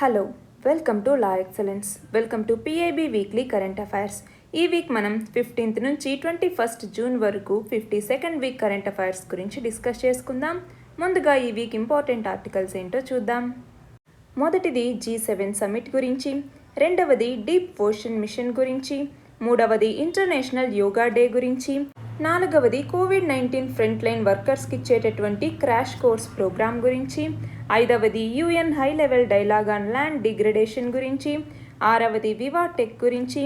Hello, welcome to law excellence. Welcome to PIB weekly current affairs. ఈ week మనం 15th నుంచి 21st June వరకు 52nd week current affairs గురించి discuss చేసుకుందాం. ముందుగా ఈ వీక్ ఇంపార్టెంట్ ఆర్టికల్స్ ఏంటో చూద్దాం. మొదటిది G7 సమ్మిట్ గురించి, రెండవది డీప్ ఓషన్ మిషన్ గురించి, మూడవది ఇంటర్నేషనల్ యోగా డే గురించి, నాలుగవది కోవిడ్-19 ఫ్రంట్ లైన్ వర్కర్స్కి ఇచ్చేటటువంటి క్రాష్ కోర్స్ ప్రోగ్రామ్ గురించి, ఐదవది UN high level dialogue on land degradation గురించి, ఆరవది వివా టెక్ గురించి,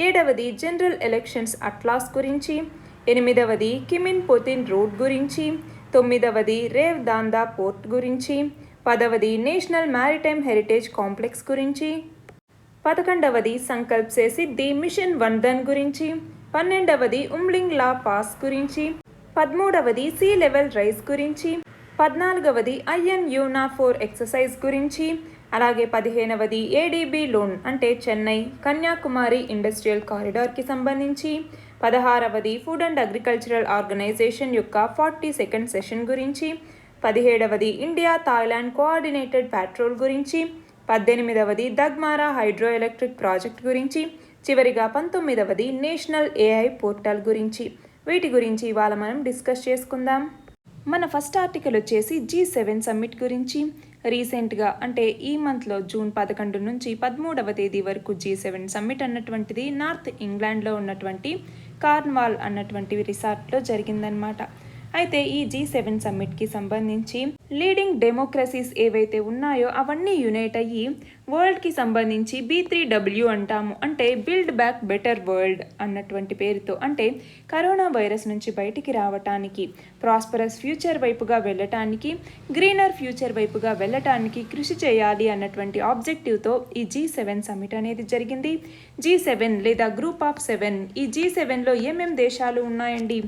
ఏడవది జనరల్ ఎలక్షన్స్ అట్లాస్ గురించి, ఎనిమిదవది కిమిన్ పొతిన్ రోడ్ గురించి, తొమ్మిదవది రేవ్ దాందా పోర్ట్ గురించి, పదవది నేషనల్ మ్యారిటైమ్ హెరిటేజ్ కాంప్లెక్స్ గురించి, 11వది సంకల్ప్ సే సిద్ధి మిషన్ వందన్ గురించి, 12వది ఉమ్లింగ్ లా పాస్ గురించి, 13వది సీ లెవెల్ రైజ్ గురించి, 14వది INUNA 4 ఎక్సర్సైజ్ గురించి, అలాగే 15వది ADB లోన్ అంటే చెన్నై కన్యాకుమారి ఇండస్ట్రియల్ కారిడార్కి సంబంధించి, 16వది ఫుడ్ అండ్ అగ్రికల్చరల్ ఆర్గనైజేషన్ యొక్క 42nd సెషన్ గురించి, 17వది ఇండియా థాయిలాండ్ కోఆర్డినేటెడ్ పెట్రోల్ గురించి, 18వది దగ్మారా హైడ్రో ఎలక్ట్రిక్ ప్రాజెక్ట్ గురించి, చివరిగా 19వది నేషనల్ AI పోర్టల్ గురించి. వీటి గురించి ఇవాళ మనం డిస్కస్ చేసుకుందాం. మన ఫస్ట్ ఆర్టికల్ వచ్చేసి G7 సమ్మిట్ గురించి. రీసెంట్గా అంటే ఈ మంత్లో జూన్ 11 నుంచి 13వ తేదీ వరకు G7 సమ్మిట్ అన్నటువంటిది నార్త్ ఇంగ్లాండ్లో ఉన్నటువంటి కార్న్వాల్ అన్నటువంటి రిసార్ట్లో జరిగిందనమాట. అయితే ఈ G7 సమ్మిట్కి సంబంధించి లీడింగ్ డెమోక్రసీస్ ఏవైతే ఉన్నాయో అవన్నీ యునైట్ అయ్యి వరల్డ్కి సంబంధించి B3W అంటాము, అంటే బిల్డ్ బ్యాక్ బెటర్ వరల్డ్ అన్నటువంటి పేరుతో, అంటే కరోనా వైరస్ నుంచి బయటికి రావటానికి, ప్రాస్పరస్ ఫ్యూచర్ వైపుగా వెళ్ళటానికి, గ్రీనర్ ఫ్యూచర్ వైపుగా వెళ్ళటానికి కృషి చేయాలి అన్నటువంటి ఆబ్జెక్టివ్తో ఈ G7 సమ్మిట్ అనేది జరిగింది. G7 లేదా గ్రూప్ ఆఫ్ 7. ఈ G7లో ఏమేం దేశాలు ఉన్నాయండి?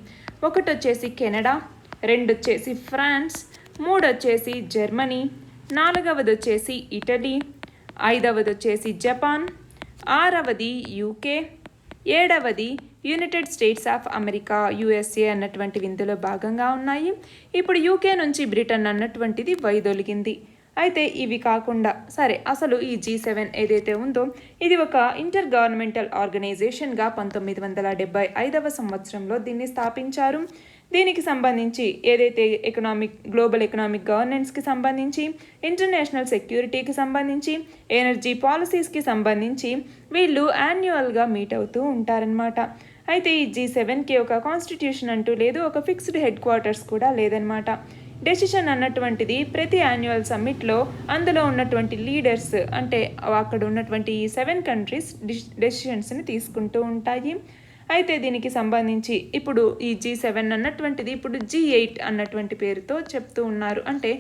ఒకటి వచ్చేసి కెనడా, రెండు వచ్చేసి ఫ్రాన్స్, మూడు వచ్చేసి జర్మనీ, నాలుగవది వచ్చేసి ఇటలీ, ఐదవది వచ్చేసి జపాన్, ఆరవది UK, ఏడవది United states of America USA అన్నటువంటివి ఇందులో భాగంగా ఉన్నాయి. ఇప్పుడు UK నుంచి బ్రిటన్ అన్నటువంటిది వైదొలిగింది. అయితే ఇవి కాకుండా సరే, అసలు ఈ G7 ఏదైతే ఉందో ఇది ఒక ఇంటర్ గవర్నమెంటల్ ఆర్గనైజేషన్గా 1975వ సంవత్సరంలో దీన్ని స్థాపించారు. దీనికి సంబంధించి ఏదైతే గ్లోబల్ ఎకనామిక్ గవర్నెన్స్కి సంబంధించి, ఇంటర్నేషనల్ సెక్యూరిటీకి సంబంధించి, ఎనర్జీ పాలసీస్కి సంబంధించి వీళ్ళు యాన్యువల్గా మీట్ అవుతూ ఉంటారనమాట. అయితే ఈ G7కి ఒక కాన్స్టిట్యూషన్ అంటూ లేదు, ఒక ఫిక్స్డ్ హెడ్ క్వార్టర్స్ కూడా లేదనమాట. డెసిషన్ అన్నటువంటిది ప్రతి యాన్యువల్ సమ్మిట్లో అందులో ఉన్నటువంటి లీడర్స్, అంటే అక్కడ ఉన్నటువంటి ఈ 7 కంట్రీస్ డెసిషన్స్ని తీసుకుంటూ ఉంటాయి. అయితే దీనికి సంబంధించి ఇప్పుడు ఈ G7 అన్నటువంటిది ఇప్పుడు G8 అన్నటువంటి పేరుతో చెప్తూ ఉన్నారు. అంటే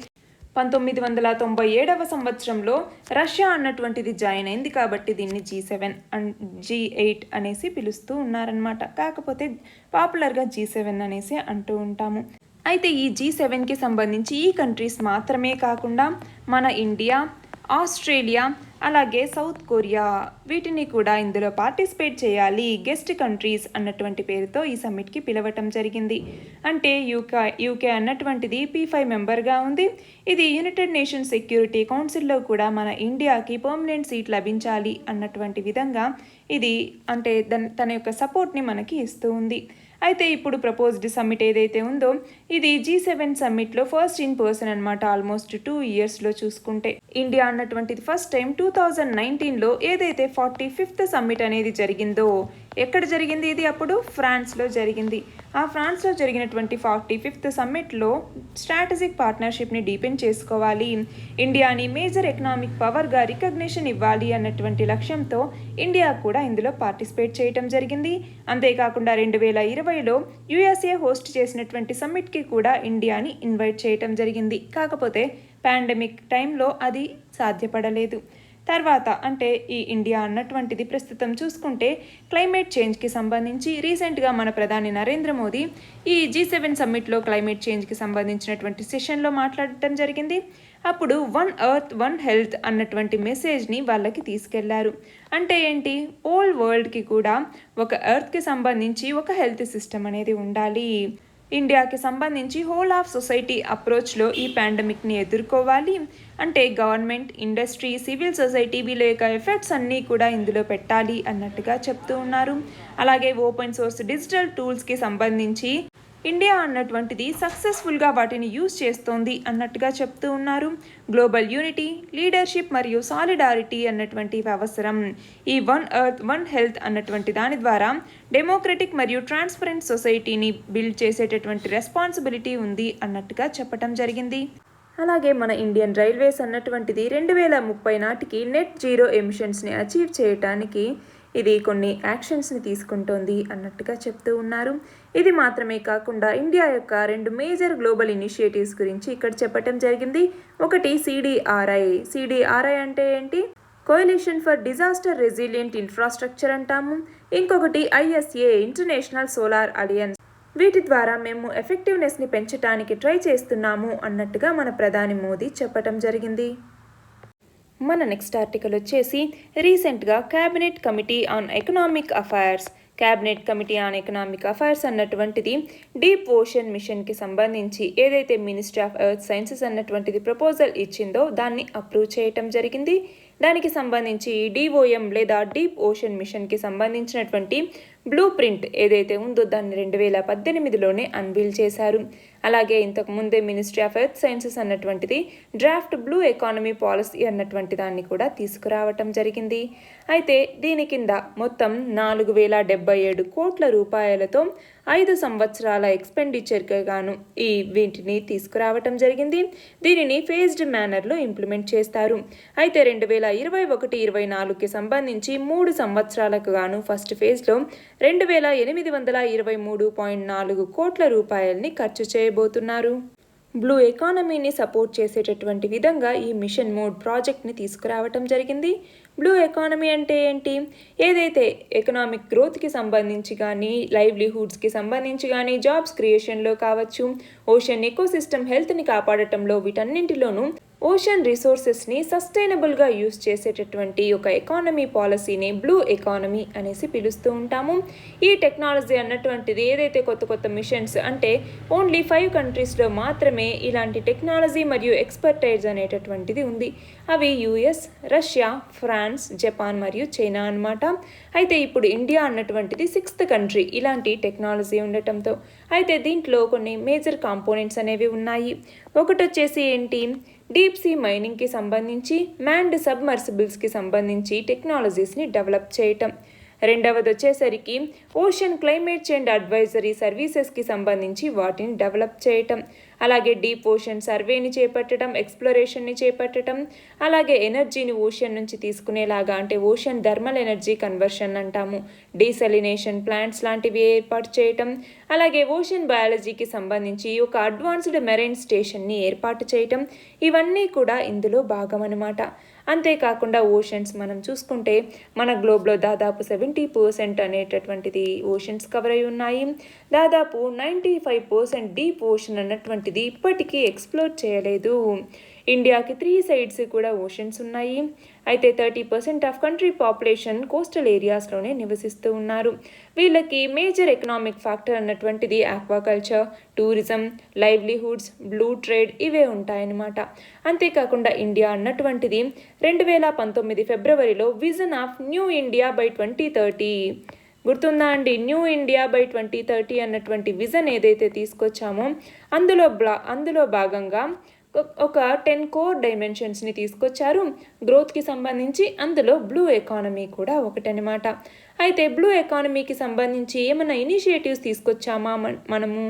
1997వ సంవత్సరంలో రష్యా అన్నటువంటిది జాయిన్ అయింది కాబట్టి దీన్ని G7 అండ్ G8 అనేసి పిలుస్తూ ఉన్నారనమాట. కాకపోతే పాపులర్గా G7 అనేసి అంటూ ఉంటాము. అయితే ఈ G7కి సంబంధించి ఈ కంట్రీస్ మాత్రమే కాకుండా మన ఇండియా, ఆస్ట్రేలియా, అలాగే సౌత్ కొరియా వీటిని కూడా ఇందులో పార్టిసిపేట్ చేయాలి, గెస్ట్ కంట్రీస్ అన్నటువంటి పేరుతో ఈ సమ్మిట్కి పిలవటం జరిగింది. అంటే యూకే అన్నటువంటిది P5 మెంబర్గా ఉంది. ఇది యునైటెడ్ నేషన్స్ సెక్యూరిటీ కౌన్సిల్లో కూడా మన ఇండియాకి పర్మనెంట్ సీట్ లభించాలి అన్నటువంటి విధంగా ఇది అంటే తన యొక్క సపోర్ట్ని మనకి ఇస్తూ ఉంది. అయితే ఇప్పుడు ప్రపోజ్డ్ సమ్మిట్ ఏదైతే ఉందో ఇది G7 సమ్మిట్లో ఫస్ట్ ఇన్ పర్సన్ అనమాట. ఆల్మోస్ట్ 2 yearsలో చూసుకుంటే ఇండియా అన్నటువంటిది ఫస్ట్ టైం 2019లో ఏదైతే 45th సమ్మిట్ అనేది జరిగిందో, ఎక్కడ జరిగింది ఇది? అప్పుడు ఫ్రాన్స్లో జరిగింది. ఆ ఫ్రాన్స్లో జరిగినటువంటి 45th సమ్మిట్లో స్ట్రాటజిక్ పార్ట్నర్షిప్ని డీపెన్ చేసుకోవాలి, ఇండియాని మేజర్ ఎకనామిక్ పవర్గా రికగ్నిషన్ ఇవ్వాలి అన్నటువంటి లక్ష్యంతో ఇండియా కూడా ఇందులో పార్టిసిపేట్ చేయటం జరిగింది. అంతేకాకుండా 2020లో USA హోస్ట్ చేసినటువంటి సమ్మిట్కి కూడా ఇండియాని ఇన్వైట్ చేయటం జరిగింది. కాకపోతే పాండమిక్ టైంలో అది సాధ్యపడలేదు. తర్వాత అంటే ఈ ఇండియా అన్నటువంటిది ప్రస్తుతం చూసుకుంటే క్లైమేట్ చేంజ్కి సంబంధించి రీసెంట్గా మన ప్రధాని నరేంద్ర మోదీ ఈ G7 సమ్మిట్లో క్లైమేట్ చేంజ్కి సంబంధించినటువంటి సెషన్లో మాట్లాడటం జరిగింది. అప్పుడు 1 Earth 1 Health అన్నటువంటి మెసేజ్ని వాళ్ళకి తీసుకెళ్లారు. అంటే ఏంటి? ఓల్ వరల్డ్కి కూడా ఒక ఎర్త్కి సంబంధించి ఒక హెల్త్ సిస్టమ్ అనేది ఉండాలి. ఇండియాకి సంబంధించి హోల్ ఆఫ్ సొసైటీ అప్రోచ్లో ఈ పాండమిక్ని ఎదుర్కోవాలి అంటే గవర్నమెంట్, ఇండస్ట్రీ, సివిల్ సొసైటీ వీళ్ళ యొక్క ఎఫర్ట్స్ అన్నీ కూడా ఇందులో పెట్టాలి అన్నట్టుగా చెప్తూ ఉన్నారు. అలాగే ఓపెన్ సోర్స్ డిజిటల్ టూల్స్కి సంబంధించి ఇండియా అన్నటువంటిది సక్సెస్ఫుల్గా వాటిని యూజ్ చేస్తోంది అన్నట్టుగా చెప్తూ ఉన్నారు. గ్లోబల్ యూనిటీ, లీడర్షిప్ మరియు సాలిడారిటీ అన్నటువంటివి అవసరం. ఈ వన్ ఎర్త్ వన్ హెల్త్ అన్నటువంటి దాని ద్వారా డెమోక్రటిక్ మరియు ట్రాన్స్పరెంట్ సొసైటీని బిల్డ్ చేసేటటువంటి రెస్పాన్సిబిలిటీ ఉంది అన్నట్టుగా చెప్పటం జరిగింది. అలాగే మన ఇండియన్ రైల్వేస్ అన్నటువంటిది 2030 నాటికి నెట్ జీరో ఎమిషన్స్ని అచీవ్ చేయటానికి ఇది కొన్ని యాక్షన్స్ని తీసుకుంటోంది అన్నట్టుగా చెప్తూ ఉన్నారు. ఇది మాత్రమే కాకుండా ఇండియా యొక్క 2 మేజర్ గ్లోబల్ ఇనిషియేటివ్స్ గురించి ఇక్కడ చెప్పటం జరిగింది. ఒకటి సిడిఆర్ఐ అంటే ఏంటి? Coalition for disaster resilient infrastructure అంటాము. ఇంకొకటి ఐఎస్ఏ, ఇంటర్నేషనల్ సోలార్ అలియన్స్. వీటి ద్వారా మేము ఎఫెక్టివ్నెస్ని పెంచడానికి ట్రై చేస్తున్నాము అన్నట్టుగా మన ప్రధాని మోదీ చెప్పటం జరిగింది. మన నెక్స్ట్ ఆర్టికల్ వచ్చేసి రీసెంట్గా cabinet committee on economic affairs అన్నటువంటిది డీప్ ఓషన్ మిషన్కి సంబంధించి ఏదైతే మినిస్ట్రీ ఆఫ్ ఎర్త్ సైన్సెస్ అన్నటువంటిది ప్రపోజల్ ఇచ్చిందో దాన్ని అప్రూవ్ చేయటం జరిగింది. దానికి సంబంధించి డిఓఎం లేదా డీప్ ఓషన్ మిషన్కి సంబంధించినటువంటి బ్లూ ప్రింట్ ఏదైతే ఉందో దాన్ని 2018లోనే అన్వీల్ చేశారు. అలాగే ఇంతకు ముందే మినిస్ట్రీ ఆఫ్ ఎర్త్ సైన్సెస్ అన్నటువంటిది డ్రాఫ్ట్ బ్లూ ఎకానమీ పాలసీ అన్నటువంటి దాన్ని కూడా తీసుకురావటం జరిగింది. అయితే దీని కింద మొత్తం 4077 కోట్ల రూపాయలతో 5 సంవత్సరాల ఎక్స్పెండిచర్కి గాను వీటిని తీసుకురావటం జరిగింది. దీనిని ఫేజ్డ్ మేనర్లో ఇంప్లిమెంట్ చేస్తారు. అయితే 2021-24కి సంబంధించి 3 సంవత్సరాలకు గాను ఫస్ట్ ఫేజ్లో 2823.4 కోట్ల రూపాయలని ఖర్చు చేయబోతున్నారు. బ్లూ ఎకానమీని సపోర్ట్ చేసేటటువంటి విధంగా ఈ మిషన్ మోడ్ ప్రాజెక్ట్ని తీసుకురావటం జరిగింది. బ్లూ ఎకానమీ అంటే ఏంటి? ఏదైతే ఎకనామిక్ గ్రోత్కి సంబంధించి కానీ, లైవ్లీహుడ్స్కి సంబంధించి కానీ, జాబ్స్ క్రియేషన్లో కావచ్చు, ఓషన్ ఎకోసిస్టమ్ హెల్త్ని కాపాడటంలో వీటన్నింటిలోనూ ఓషన్ రిసోర్సెస్ని సస్టైనబుల్గా యూస్ చేసేటటువంటి ఒక ఎకానమీ పాలసీని బ్లూ ఎకానమీ అనేసి పిలుస్తూ ఉంటాము. ఈ టెక్నాలజీ అన్నటువంటిది ఏదైతే కొత్త కొత్త మిషన్స్ అంటే ఓన్లీ 5 కంట్రీస్లో మాత్రమే ఇలాంటి టెక్నాలజీ మరియు ఎక్స్పర్టైజ్ అనేటటువంటిది ఉంది. అవి యుఎస్, రష్యా, ఫ్రాన్స్, జపాన్ మరియు చైనా అన్నమాట. అయితే ఇప్పుడు ఇండియా అన్నటువంటిది 6th కంట్రీ ఇలాంటి టెక్నాలజీ ఉండటంతో. అయితే దీంట్లో కొన్ని మేజర్ కాంపోనెంట్స్ అనేవి ఉన్నాయి. ఒకటి వచ్చేసి ఏంటి? డీప్ సీ మైనింగ్కి సంబంధించి, మ్యాన్డ్ సబ్మర్సిబుల్స్కి సంబంధించి టెక్నాలజీస్ని డెవలప్ చేయటం. రెండవది వచ్చేసరికి ఓషన్ క్లైమేట్ చేంజ్ అడ్వైజరీ సర్వీసెస్కి సంబంధించి వాటిని డెవలప్ చేయటం. అలాగే డీప్ ఓషన్ సర్వేని చేపట్టడం, ఎక్స్ప్లోరేషన్ని చేపట్టడం, అలాగే ఎనర్జీని ఓషన్ నుంచి తీసుకునేలాగా అంటే ఓషన్ థర్మల్ ఎనర్జీ కన్వర్షన్ అంటాము, డీసెలినేషన్ ప్లాంట్స్ లాంటివి ఏర్పాటు చేయటం, అలాగే ఓషన్ బయాలజీకి సంబంధించి ఒక అడ్వాన్స్డ్ మెరైన్ స్టేషన్ని ఏర్పాటు చేయటం, ఇవన్నీ కూడా ఇందులో భాగం అన్నమాట. అంతేకాకుండా ఓషన్స్ మనం చూసుకుంటే మన గ్లోబ్లో దాదాపు 70% అనేటటువంటిది ఓషన్స్ కవర్ అయి ఉన్నాయి. దాదాపు 95% డీప్ ఓషన్ అన్నటువంటిది ఇప్పటికీ ఎక్స్ప్లోర్ చేయలేదు. ఇండియాకి 3 సైడ్స్ కూడా ఓషన్స్ ఉన్నాయి. అయితే 30% ఆఫ్ కంట్రీ పాపులేషన్ కోస్టల్ ఏరియాస్లోనే నివసిస్తూ ఉన్నారు. వీళ్ళకి మేజర్ ఎకనామిక్ ఫ్యాక్టర్ అన్నటువంటిది aquaculture, tourism, livelihoods, blue trade ఇవే ఉంటాయన్నమాట. అంతేకాకుండా ఇండియా అన్నటువంటిది 2019 ఫిబ్రవరిలో vision of new India by 2030 గుర్తుందా అండి? న్యూ ఇండియా బై 2030 అన్నటువంటి విజన్ ఏదైతే తీసుకొచ్చామో అందులో భాగంగా ఒక 10 కోర్ డైమెన్షన్స్ని తీసుకొచ్చారు గ్రోత్కి సంబంధించి. అందులో బ్లూ ఎకానమీ కూడా ఒకటనమాట. అయితే బ్లూ ఎకానమీకి సంబంధించి ఏమైనా ఇనిషియేటివ్స్ తీసుకొచ్చామా మనము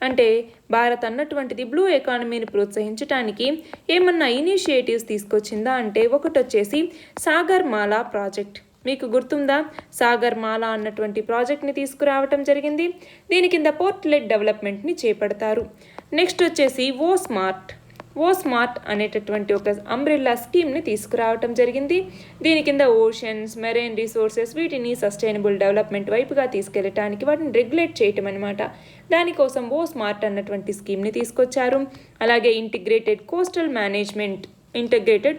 అంటే భారత్ అన్నటువంటిది బ్లూ ఎకానమీని ప్రోత్సహించడానికి ఏమన్నా ఇనిషియేటివ్స్ తీసుకొచ్చిందా అంటే ఒకటి వచ్చేసి సాగర్ మాలా ప్రాజెక్ట్. మీకు గుర్తుందా? సాగర్ మాలా అన్నటువంటి ప్రాజెక్ట్ని తీసుకురావటం జరిగింది. దీని కింద పోర్ట్ లెడ్ డెవలప్మెంట్ని చేపడతారు. నెక్స్ట్ వచ్చేసి ఓ స్మార్ట్ అనేటటువంటి ఒక అంబ్రెల్లా స్కీమ్ని తీసుకురావటం జరిగింది. దీని కింద ఓషన్స్, మెరైన్ రిసోర్సెస్ వీటిని సస్టైనబుల్ డెవలప్మెంట్ వైపుగా తీసుకెళ్ళటానికి వాటిని రెగ్యులేట్ చేయటం అనమాట. దానికోసం ఓ స్మార్ట్ అన్నటువంటి స్కీమ్ని తీసుకొచ్చారు. అలాగే ఇంటిగ్రేటెడ్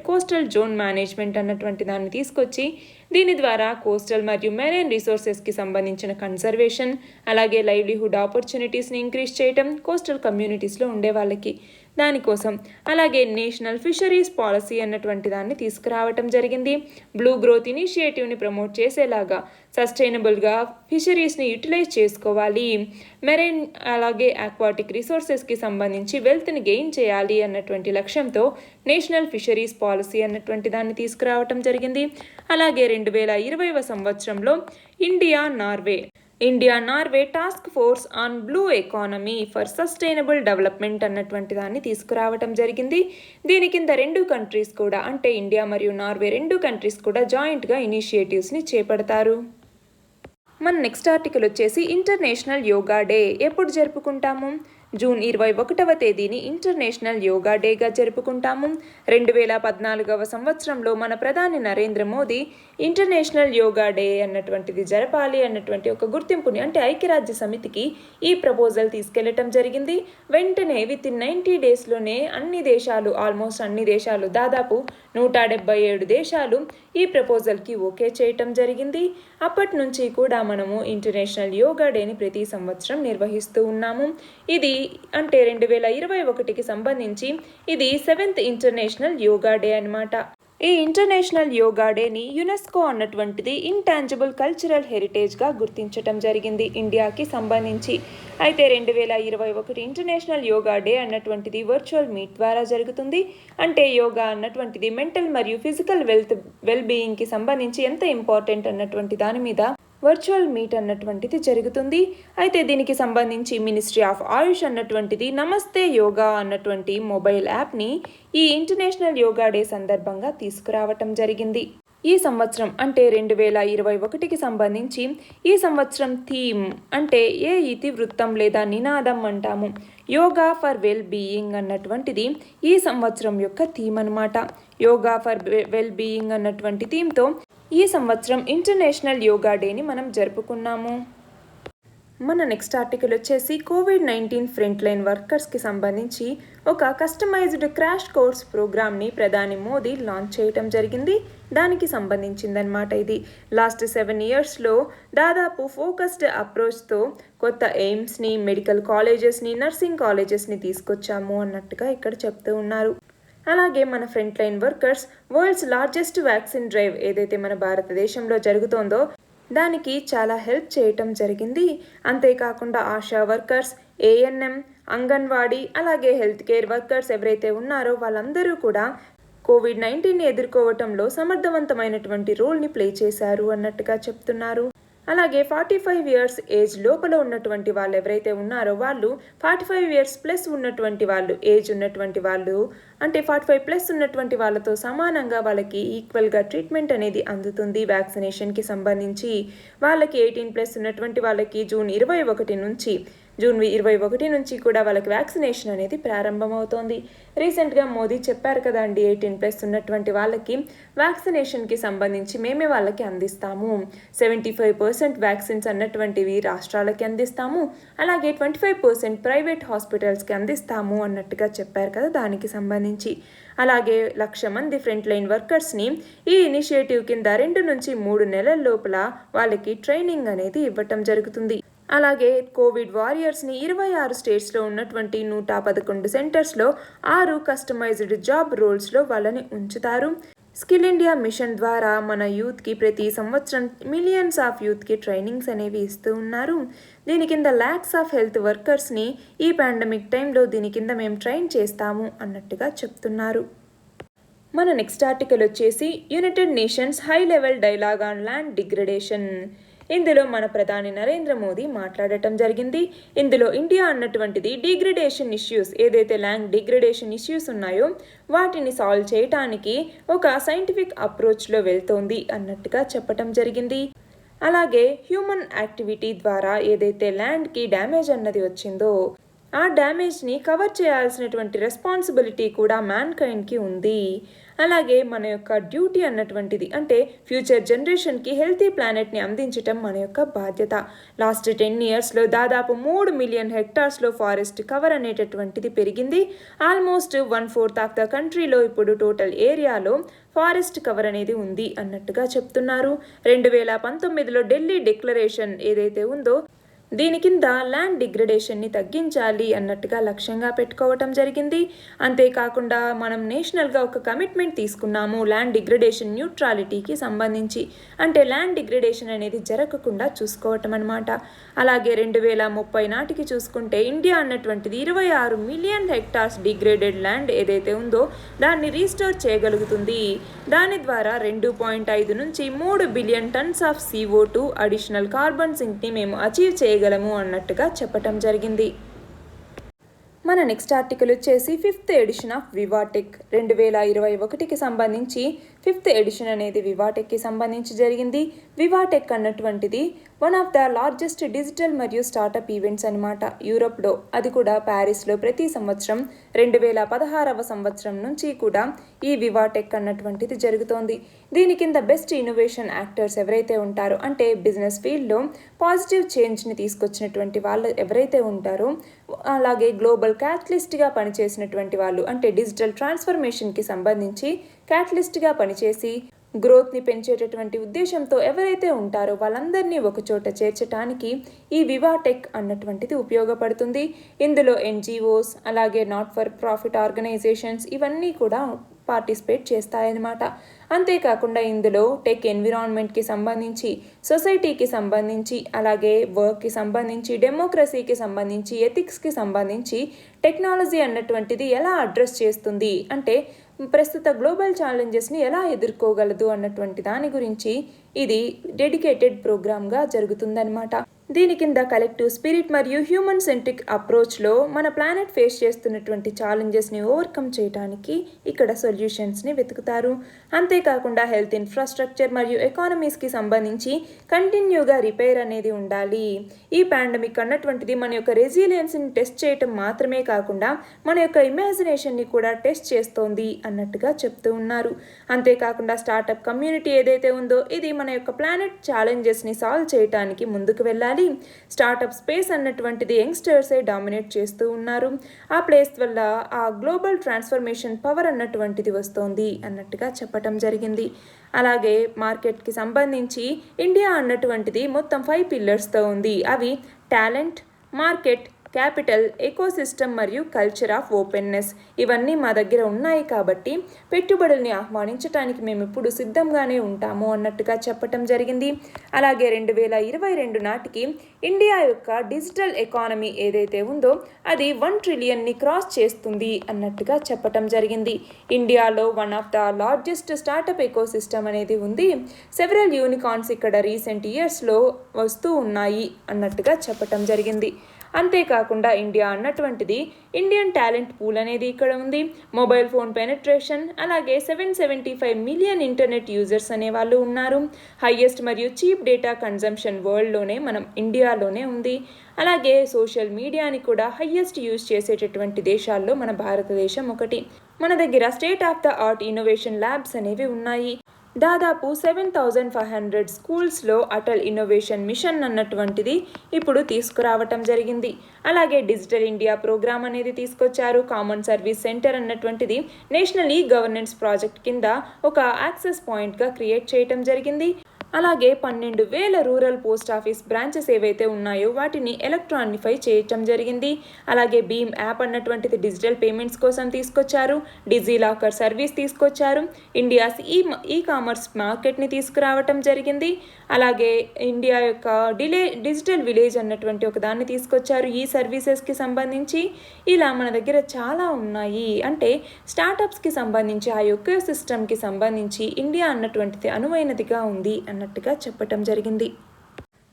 కోస్టల్ జోన్ మేనేజ్మెంట్ అన్నటువంటి దాన్ని తీసుకొచ్చి దీని ద్వారా కోస్టల్ మరియు మెరైన్ రిసోర్సెస్కి సంబంధించిన కన్జర్వేషన్, అలాగే లైవ్లీహుడ్ ఆపర్చునిటీస్ని ఇంక్రీజ్ చేయటం కోస్టల్ కమ్యూనిటీస్లో ఉండే వాళ్ళకి, దానికోసం అలాగే నేషనల్ ఫిషరీస్ పాలసీ అన్నటువంటి దాన్ని తీసుకురావటం జరిగింది. బ్లూ గ్రోత్ ఇనిషియేటివ్ని ప్రమోట్ చేసేలాగా సస్టైనబుల్గా ఫిషరీస్ని యూటిలైజ్ చేసుకోవాలి, మెరైన్ అలాగే ఆక్వాటిక్ రిసోర్సెస్కి సంబంధించి వెల్త్ని గెయిన్ చేయాలి అన్నటువంటి లక్ష్యంతో నేషనల్ ఫిషరీస్ పాలసీ అన్నటువంటి దాన్ని తీసుకురావటం జరిగింది. అలాగే 2020వ సంవత్సరంలో India Norway task force on blue economy for sustainable development అన్నటువంటి దాన్ని తీసుకురావటం జరిగింది. దీని కింద 2 కంట్రీస్ కూడా, అంటే ఇండియా మరియు నార్వే 2 కంట్రీస్ కూడా జాయింట్గా ఇనిషియేటివ్స్ని చేపడతారు. మన నెక్స్ట్ ఆర్టికల్ వచ్చేసి ఇంటర్నేషనల్ యోగా డే ఎప్పుడు జరుపుకుంటాము? జూన్ 21వ తేదీని ఇంటర్నేషనల్ యోగా డేగా జరుపుకుంటాము. 2014వ సంవత్సరంలో మన ప్రధాని నరేంద్ర మోదీ ఇంటర్నేషనల్ యోగా డే అన్నటువంటిది జరపాలి అన్నటువంటి ఒక గుర్తింపుని, అంటే ఐక్యరాజ్య సమితికి ఈ ప్రపోజల్ తీసుకెళ్లటం జరిగింది. వెంటనే వితిన్ 90 డేస్లోనే ఆల్మోస్ట్ అన్ని దేశాలు దాదాపు 177 దేశాలు ఈ ప్రపోజల్కి ఓకే చేయటం జరిగింది. అప్పటి నుంచి కూడా మనము ఇంటర్నేషనల్ యోగా డేని ప్రతి సంవత్సరం నిర్వహిస్తూ ఉన్నాము. ఇది అంటే 2021కి సంబంధించి ఇది 7th ఇంటర్నేషనల్ యోగా డే అన్నమాట. ఈ ఇంటర్నేషనల్ యోగా డేని యునెస్కో అన్నటువంటిది ఇంటాంజిబుల్ కల్చరల్ హెరిటేజ్గా గుర్తించటం జరిగింది ఇండియాకి సంబంధించి. అయితే 2021 ఇంటర్నేషనల్ యోగా డే అన్నటువంటిది వర్చువల్ మీట్ ద్వారా జరుగుతుంది. అంటే యోగా అన్నటువంటిది మెంటల్ మరియు ఫిజికల్ వెల్ బీయింగ్కి సంబంధించి ఎంత ఇంపార్టెంట్ అన్నటువంటి దాని మీద వర్చువల్ మీట్ అన్నటువంటిది జరుగుతుంది. అయితే దీనికి సంబంధించి మినిస్ట్రీ ఆఫ్ ఆయుష్ అన్నటువంటిది నమస్తే యోగా అన్నటువంటి మొబైల్ యాప్ని ఈ ఇంటర్నేషనల్ యోగా డే సందర్భంగా తీసుకురావటం జరిగింది. ఈ సంవత్సరం అంటే 2021కి సంబంధించి ఈ సంవత్సరం థీమ్ అంటే ఏ ఇతివృత్తం లేదా నినాదం అంటాము, యోగా ఫర్ వెల్ బీయింగ్ అన్నటువంటిది ఈ సంవత్సరం యొక్క థీమ్ అన్నమాట. యోగా ఫర్ వెల్ బీయింగ్ అన్నటువంటి థీమ్తో ఈ సంవత్సరం ఇంటర్నేషనల్ యోగా డేని మనం జరుపుకున్నాము. మన నెక్స్ట్ ఆర్టికల్ వచ్చేసి COVID-19 ఫ్రంట్ లైన్ వర్కర్స్కి సంబంధించి ఒక కస్టమైజ్డ్ క్రాష్ కోర్స్ ప్రోగ్రామ్ని ప్రధాని మోదీ లాంచ్ చేయటం జరిగింది. దానికి సంబంధించిందనమాట ఇది. లాస్ట్ 7 ఇయర్స్లో దాదాపు ఫోకస్డ్ అప్రోచ్తో కొత్త ఎయిమ్స్ని, మెడికల్ కాలేజెస్ని, నర్సింగ్ కాలేజెస్ని తీసుకొచ్చాము అన్నట్టుగా ఇక్కడ చెప్తూ ఉన్నారు. అలాగే మన front line workers world's largest vaccine drive ఏదైతే మన భారతదేశంలో జరుగుతోందో దానికి చాలా హెల్ప్ చేయటం జరిగింది. అంతేకాకుండా ఆశా వర్కర్స్, ANM, అంగన్వాడీ, అలాగే హెల్త్ కేర్ వర్కర్స్ ఎవరైతే ఉన్నారో వాళ్ళందరూ కూడా COVID-19ని ఎదుర్కోవటంలో సమర్థవంతమైనటువంటి రోల్ని ప్లే చేశారు అన్నట్టుగా చెప్తున్నారు. అలాగే 45 ఇయర్స్ ఏజ్ లోపల ఉన్నటువంటి వాళ్ళు ఎవరైతే ఉన్నారో వాళ్ళు 45 ఇయర్స్ ప్లస్ ఉన్నటువంటి వాళ్ళు, ఏజ్ ఉన్నటువంటి వాళ్ళు అంటే 45 ప్లస్ ఉన్నటువంటి వాళ్ళతో సమానంగా వాళ్ళకి ఈక్వల్గా ట్రీట్మెంట్ అనేది అందుతుంది. వ్యాక్సినేషన్కి సంబంధించి వాళ్ళకి 18 ప్లస్ ఉన్నటువంటి వాళ్ళకి జూన్ 21 నుంచి కూడా వాళ్ళకి వ్యాక్సినేషన్ అనేది ప్రారంభమవుతోంది. రీసెంట్గా మోదీ చెప్పారు కదా అండి, 18 ప్లస్ ఉన్నటువంటి వాళ్ళకి వ్యాక్సినేషన్కి సంబంధించి మేమే వాళ్ళకి అందిస్తాము. 75% వ్యాక్సిన్స్ అన్నటువంటివి రాష్ట్రాలకి అందిస్తాము, అలాగే 25% ప్రైవేట్ హాస్పిటల్స్కి అందిస్తాము అన్నట్టుగా చెప్పారు కదా. దానికి సంబంధించి అలాగే 1,00,000 మంది ఫ్రంట్ లైన్ వర్కర్స్ని ఈ ఇనిషియేటివ్ కింద 2 నుంచి 3 నెలల లోపల వాళ్ళకి ట్రైనింగ్ అనేది ఇవ్వటం జరుగుతుంది. అలాగే కోవిడ్ వారియర్స్ని 26 స్టేట్స్లో ఉన్నటువంటి 111 సెంటర్స్లో 6 కస్టమైజ్డ్ జాబ్ రోల్స్లో వాళ్ళని ఉంచుతారు. స్కిల్ ఇండియా మిషన్ ద్వారా మన యూత్కి ప్రతి సంవత్సరం మిలియన్స్ ఆఫ్ యూత్కి ట్రైనింగ్స్ అనేవి ఇస్తూ ఉన్నారు. దీని కింద ల్యాక్స్ ఆఫ్ హెల్త్ వర్కర్స్ని ఈ పాండమిక్ టైంలో దీని కింద మేము ట్రైన్ చేస్తాము అన్నట్టుగా చెప్తున్నారు. మన నెక్స్ట్ ఆర్టికల్ వచ్చేసి United nations high level dialogue on land degradation. ఇందులో మన ప్రధాని నరేంద్ర మోదీ మాట్లాడటం జరిగింది. ఇందులో ఇండియా అన్నటువంటిది డిగ్రేడేషన్ ఇష్యూస్, ఏదైతే ల్యాండ్ డిగ్రేడేషన్ ఇష్యూస్ ఉన్నాయో వాటిని సాల్వ్ చేయటానికి ఒక సైంటిఫిక్ అప్రోచ్లో వెళ్తోంది అన్నట్టుగా చెప్పటం జరిగింది. అలాగే హ్యూమన్ యాక్టివిటీ ద్వారా ఏదైతే ల్యాండ్కి డ్యామేజ్ అన్నది వచ్చిందో ఆ డ్యామేజ్ని కవర్ చేయాల్సినటువంటి రెస్పాన్సిబిలిటీ కూడా మ్యాన్ కైండ్కి ఉంది. అలాగే మన యొక్క డ్యూటీ అన్నటువంటిది, అంటే ఫ్యూచర్ జనరేషన్కి హెల్తీ ప్లానెట్ని అందించటం మన యొక్క బాధ్యత. లాస్ట్ 10 ఇయర్స్లో దాదాపు 3 మిలియన్ హెక్టార్స్లో ఫారెస్ట్ కవర్ అనేటటువంటిది పెరిగింది. ఆల్మోస్ట్ 1/4 ఆఫ్ ద కంట్రీలో ఇప్పుడు టోటల్ ఏరియాలో ఫారెస్ట్ కవర్ అనేది ఉంది అన్నట్టుగా చెప్తున్నారు. 2019లో ఢిల్లీ డిక్లరేషన్ ఏదైతే ఉందో దీని కింద ల్యాండ్ డిగ్రేడేషన్ని తగ్గించాలి అన్నట్టుగా లక్ష్యంగా పెట్టుకోవటం జరిగింది. అంతేకాకుండా మనం నేషనల్గా ఒక కమిట్మెంట్ తీసుకున్నాము ల్యాండ్ డిగ్రేడేషన్ న్యూట్రాలిటీకి సంబంధించి, అంటే ల్యాండ్ డిగ్రేడేషన్ అనేది జరగకుండా చూసుకోవటం అనమాట. అలాగే 2030 నాటికి చూసుకుంటే ఇండియా అన్నటువంటిది 26 మిలియన్ హెక్టార్స్ డిగ్రేడెడ్ ల్యాండ్ ఏదైతే ఉందో దాన్ని రీస్టోర్ చేయగలుగుతుంది. దాని ద్వారా 2.5 నుంచి 3 billion tons of CO2 additional carbon సింక్ని మేము అచీవ్ చేయగలము అన్నట్టుగా చెప్పటం జరిగింది. మన నెక్స్ట్ ఆర్టికల్ వచ్చేసి 5th ఎడిషన్ ఆఫ్ వివాటెక్ 2021కి సంబంధించి 5th ఎడిషన్ అనేది వివాటెక్కి సంబంధించి జరిగింది. వివాటెక్ అన్నటువంటిది one of the largest digital మరియు స్టార్టప్ ఈవెంట్స్ అనమాట యూరోప్లో. అది కూడా ప్యారిస్లో ప్రతి సంవత్సరం 2016వ సంవత్సరం నుంచి కూడా ఈ వివాటెక్ అన్నటువంటిది జరుగుతోంది. దీని కింద బెస్ట్ ఇన్నోవేషన్ యాక్టర్స్ ఎవరైతే ఉంటారో, అంటే బిజినెస్ ఫీల్డ్లో పాజిటివ్ చేంజ్ని తీసుకొచ్చినటువంటి వాళ్ళు ఎవరైతే ఉంటారో, అలాగే గ్లోబల్ క్యాటలిస్ట్గా పనిచేసినటువంటి వాళ్ళు, అంటే డిజిటల్ ట్రాన్స్ఫర్మేషన్కి సంబంధించి క్యాటలిస్ట్గా పనిచేసి గ్రోత్ని పెంచేటటువంటి ఉద్దేశంతో ఎవరైతే ఉంటారో వాళ్ళందరినీ ఒకచోట చేర్చడానికి ఈ వివాటెక్ అన్నటువంటిది ఉపయోగపడుతుంది. ఇందులో NGOs అలాగే నాట్ ఫర్ ప్రాఫిట్ ఆర్గనైజేషన్స్ ఇవన్నీ కూడా పార్టిసిపేట్ చేస్తాయన్నమాట. అంతేకాకుండా ఇందులో టెక్ ఎన్విరాన్మెంట్కి సంబంధించి, సొసైటీకి సంబంధించి, అలాగే వర్క్కి సంబంధించి, డెమోక్రసీకి సంబంధించి, ఎథిక్స్కి సంబంధించి టెక్నాలజీ అన్నటువంటిది ఎలా అడ్రస్ చేస్తుంది, అంటే ప్రస్తుత గ్లోబల్ ఛాలెంజెస్ని ఎలా ఎదుర్కోగలదు అన్నటువంటి దాని గురించి ఇది డెడికేటెడ్ ప్రోగ్రామ్గా జరుగుతుందన్నమాట. దీని కింద కలెక్టివ్ స్పిరిట్ మరియు హ్యూమన్ సెంట్రిక్ అప్రోచ్లో మన ప్లానెట్ ఫేస్ చేస్తున్నటువంటి ఛాలెంజెస్ని ఓవర్కమ్ చేయడానికి ఇక్కడ సొల్యూషన్స్ని వెతుకుతారు. అంతేకాకుండా హెల్త్ ఇన్ఫ్రాస్ట్రక్చర్ మరియు ఎకానమీస్కి సంబంధించి కంటిన్యూగా రిపేర్ అనేది ఉండాలి. ఈ పాండమిక్ అన్నటువంటిది మన యొక్క రెసిలియన్స్ని టెస్ట్ చేయటం మాత్రమే కాకుండా మన యొక్క ఇమాజినేషన్ని కూడా టెస్ట్ చేస్తోంది అన్నట్టుగా చెప్తూ ఉన్నారు. అంతేకాకుండా స్టార్టప్ కమ్యూనిటీ ఏదైతే ఉందో ఇది మన యొక్క ప్లానెట్ ఛాలెంజెస్ని సాల్వ్ చేయడానికి ముందుకు వెళ్ళాలి. స్టార్టప్ స్పేస్ అన్నటువంటిది యంగ్స్టర్సే డామినేట్ చేస్తూ ఉన్నారు. ఆ ప్లేస్ వల్ల ఆ గ్లోబల్ ట్రాన్స్ఫర్మేషన్ పవర్ అన్నటువంటిది వస్తోంది అన్నట్టుగా చెప్పటం జరిగింది. అలాగే మార్కెట్కి సంబంధించి ఇండియా అన్నటువంటిది మొత్తం 5 పిల్లర్స్తో ఉంది. అవి టాలెంట్, మార్కెట్, క్యాపిటల్, ఎకోసిస్టమ్ మరియు కల్చర్ ఆఫ్ ఓపెన్నెస్. ఇవన్నీ మా దగ్గర ఉన్నాయి కాబట్టి పెట్టుబడుల్ని ఆహ్వానించడానికి మేము ఇప్పుడు సిద్ధంగానే ఉంటాము అన్నట్టుగా చెప్పటం జరిగింది. అలాగే 2022 నాటికి ఇండియా యొక్క డిజిటల్ ఎకానమీ ఏదైతే ఉందో అది 1 ట్రిలియన్ని క్రాస్ చేస్తుంది అన్నట్టుగా చెప్పటం జరిగింది. ఇండియాలో one of the largest startup ecosystem అనేది ఉంది. సెవెరల్ యూనికార్న్స్ ఇక్కడ రీసెంట్ ఇయర్స్లో వస్తూ ఉన్నాయి అన్నట్టుగా చెప్పటం జరిగింది. అంతేకాకుండా ఇండియా అన్నటువంటిది ఇండియన్ టాలెంట్ పూల్ అనేది ఇక్కడ ఉంది. మొబైల్ ఫోన్ పెనట్రేషన్, అలాగే 775 మిలియన్ ఇంటర్నెట్ యూజర్స్ అనే వాళ్ళు ఉన్నారు. హైయెస్ట్ మరియు చీప్ డేటా కన్జంప్షన్ వరల్డ్లోనే మనం ఇండియాలోనే ఉంది. అలాగే సోషల్ మీడియాని కూడా హైయెస్ట్ యూజ్ చేసేటటువంటి దేశాల్లో మన భారతదేశం ఒకటి. మన దగ్గర state of the art innovation labs అనేవి ఉన్నాయి. దాదాపు 7,500 స్కూల్స్లో అటల్ ఇన్నోవేషన్ మిషన్ అన్నటువంటిది ఇప్పుడు తీసుకురావటం జరిగింది. అలాగే డిజిటల్ ఇండియా ప్రోగ్రామ్ అనేది తీసుకొచ్చారు. కామన్ సర్వీస్ సెంటర్ అన్నటువంటిది నేషనల్ ఈ గవర్నెన్స్ ప్రాజెక్ట్ కింద ఒక యాక్సెస్ పాయింట్గా క్రియేట్ చేయటం జరిగింది. అలాగే 12,000 రూరల్ పోస్ట్ ఆఫీస్ బ్రాంచెస్ ఏవైతే ఉన్నాయో వాటిని ఎలక్ట్రానిఫై చేయటం జరిగింది. అలాగే భీమ్ యాప్ అన్నటువంటిది డిజిటల్ పేమెంట్స్ కోసం తీసుకొచ్చారు. డిజిలాకర్ సర్వీస్ తీసుకొచ్చారు. ఇండియాస్ ఈ కామర్స్ మార్కెట్ని తీసుకురావటం జరిగింది. అలాగే ఇండియా యొక్క డిజిటల్ విలేజ్ అన్నటువంటి ఒక దాన్ని తీసుకొచ్చారు ఈ సర్వీసెస్కి సంబంధించి. ఇలా మన దగ్గర చాలా ఉన్నాయి. అంటే స్టార్టప్స్కి సంబంధించి ఆ యొక్క సిస్టమ్కి సంబంధించి ఇండియా అన్నటువంటిది అనువైనదిగా ఉంది అన్నట్టుగా చెప్పటం జరిగింది.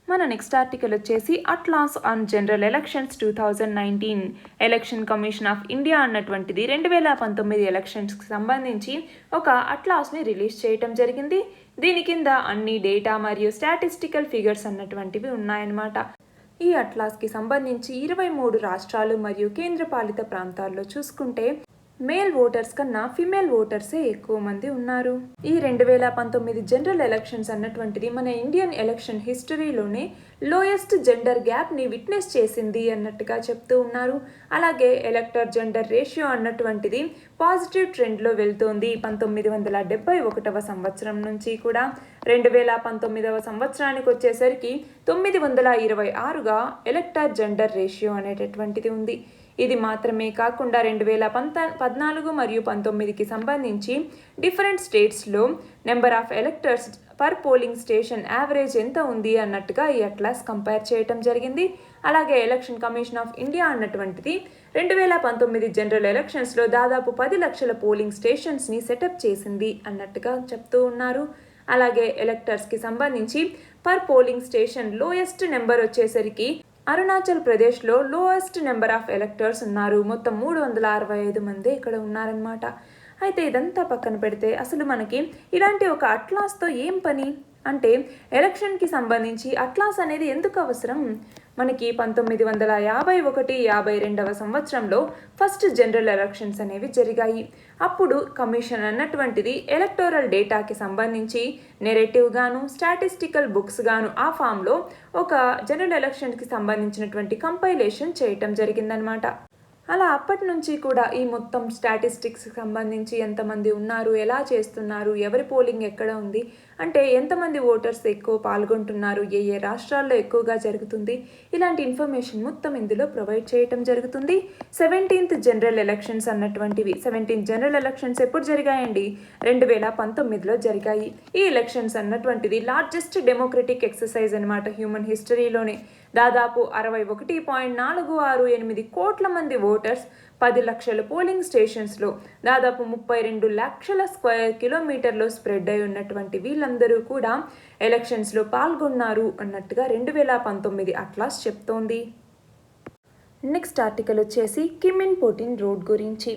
మన నెక్స్ట్ ఆర్టికల్ వచ్చేసి atlas on general elections 2019 election commission of India అన్నటువంటిది 2019 ఎలక్షన్స్కి సంబంధించి ఒక అట్లాస్ని రిలీజ్ చేయటం జరిగింది. దీని కింద అన్ని డేటా మరియు స్టాటిస్టికల్ ఫిగర్స్ అన్నటువంటివి ఉన్నాయన్నమాట. ఈ అట్లాస్కి సంబంధించి 23 రాష్ట్రాలు మరియు కేంద్రపాలిత ప్రాంతాల్లో చూసుకుంటే మేల్ ఓటర్స్ కన్నా ఫిమేల్ ఓటర్సే ఎక్కువ మంది ఉన్నారు. ఈ 2019 జనరల్ ఎలక్షన్స్ అన్నటువంటిది మన ఇండియన్ ఎలక్షన్ హిస్టరీలోనే లోయెస్ట్ జెండర్ గ్యాప్ని విట్నెస్ చేసింది అన్నట్టుగా చెప్తూ ఉన్నారు. అలాగే ఎలక్టర్ జెండర్ రేషియో అన్నటువంటిది పాజిటివ్ ట్రెండ్లో వెళ్తోంది. 1971వ సంవత్సరం నుంచి కూడా 2019వ సంవత్సరానికి వచ్చేసరికి 926గా ఎలక్టర్ జెండర్ రేషియో అనేటటువంటిది ఉంది. ఇది మాత్రమే కాకుండా 2014 మరియు 19కి సంబంధించి డిఫరెంట్ స్టేట్స్లో number of electors per polling station average ఎంత ఉంది అన్నట్టుగా ఈ అట్లాస్ కంపేర్ చేయటం జరిగింది. అలాగే ఎలక్షన్ కమిషన్ ఆఫ్ ఇండియా అన్నటువంటిది 2019 జనరల్ ఎలక్షన్స్లో దాదాపు 10 లక్షల పోలింగ్ స్టేషన్స్ని సెటప్ చేసింది అన్నట్టుగా చెప్తూ ఉన్నారు. అలాగే ఎలక్టర్స్కి సంబంధించి per polling station lowest number వచ్చేసరికి అరుణాచల్ ప్రదేశ్లో లోయెస్ట్ నెంబర్ ఆఫ్ ఎలక్టర్స్ ఉన్నారు. మొత్తం 365 మంది ఇక్కడ ఉన్నారనమాట. అయితే ఇదంతా పక్కన పెడితే అసలు మనకి ఇలాంటి ఒక అట్లాస్తో ఏం పని అంటే, ఎలక్షన్కి సంబంధించి అట్లాస్ అనేది ఎందుకు అవసరం? మనకి 1951-52వ సంవత్సరంలో ఫస్ట్ జనరల్ ఎలక్షన్స్ అనేవి జరిగాయి. అప్పుడు కమిషన్ అన్నటువంటిది ఎలక్టోరల్ డేటాకి సంబంధించి నెరేటివ్ గాను స్టాటిస్టికల్ బుక్స్ గాను ఆ ఫామ్లో ఒక జనరల్ ఎలక్షన్కి సంబంధించినటువంటి కంపైలేషన్ చేయటం జరిగిందనమాట. అలా అప్పటి నుంచి కూడా ఈ మొత్తం స్టాటిస్టిక్స్కి సంబంధించి ఎంతమంది ఉన్నారు, ఎలా చేస్తున్నారు, ఎవరి పోలింగ్ ఎక్కడ ఉంది, అంటే ఎంతమంది ఓటర్స్ ఎక్కువ పాల్గొంటున్నారు, ఏ ఏ రాష్ట్రాల్లో ఎక్కువగా జరుగుతుంది, ఇలాంటి ఇన్ఫర్మేషన్ మొత్తం ఇందులో ప్రొవైడ్ చేయటం జరుగుతుంది. 17th జనరల్ ఎలక్షన్స్ అన్నటువంటివి 17th జనరల్ ఎలక్షన్స్ ఎప్పుడు జరిగాయండి? 2019లో జరిగాయి. ఈ ఎలక్షన్స్ అన్నటువంటిది లార్జెస్ట్ డెమోక్రటిక్ ఎక్సర్సైజ్ అనమాట హ్యూమన్ హిస్టరీలోనే. దాదాపు 61.468 కోట్ల మంది ఓటర్స్ 10 లక్షల పోలింగ్ స్టేషన్స్లో దాదాపు 32 లక్షల స్క్వేర్ కిలోమీటర్లో స్ప్రెడ్ అయి ఉన్నటువంటి వీళ్ళందరూ కూడా ఎలక్షన్స్లో పాల్గొన్నారు అన్నట్టుగా 2019 అట్లాస్ చెప్తోంది. నెక్స్ట్ ఆర్టికల్ వచ్చేసి కిమిన్ పోటిన్ రోడ్ గురించి.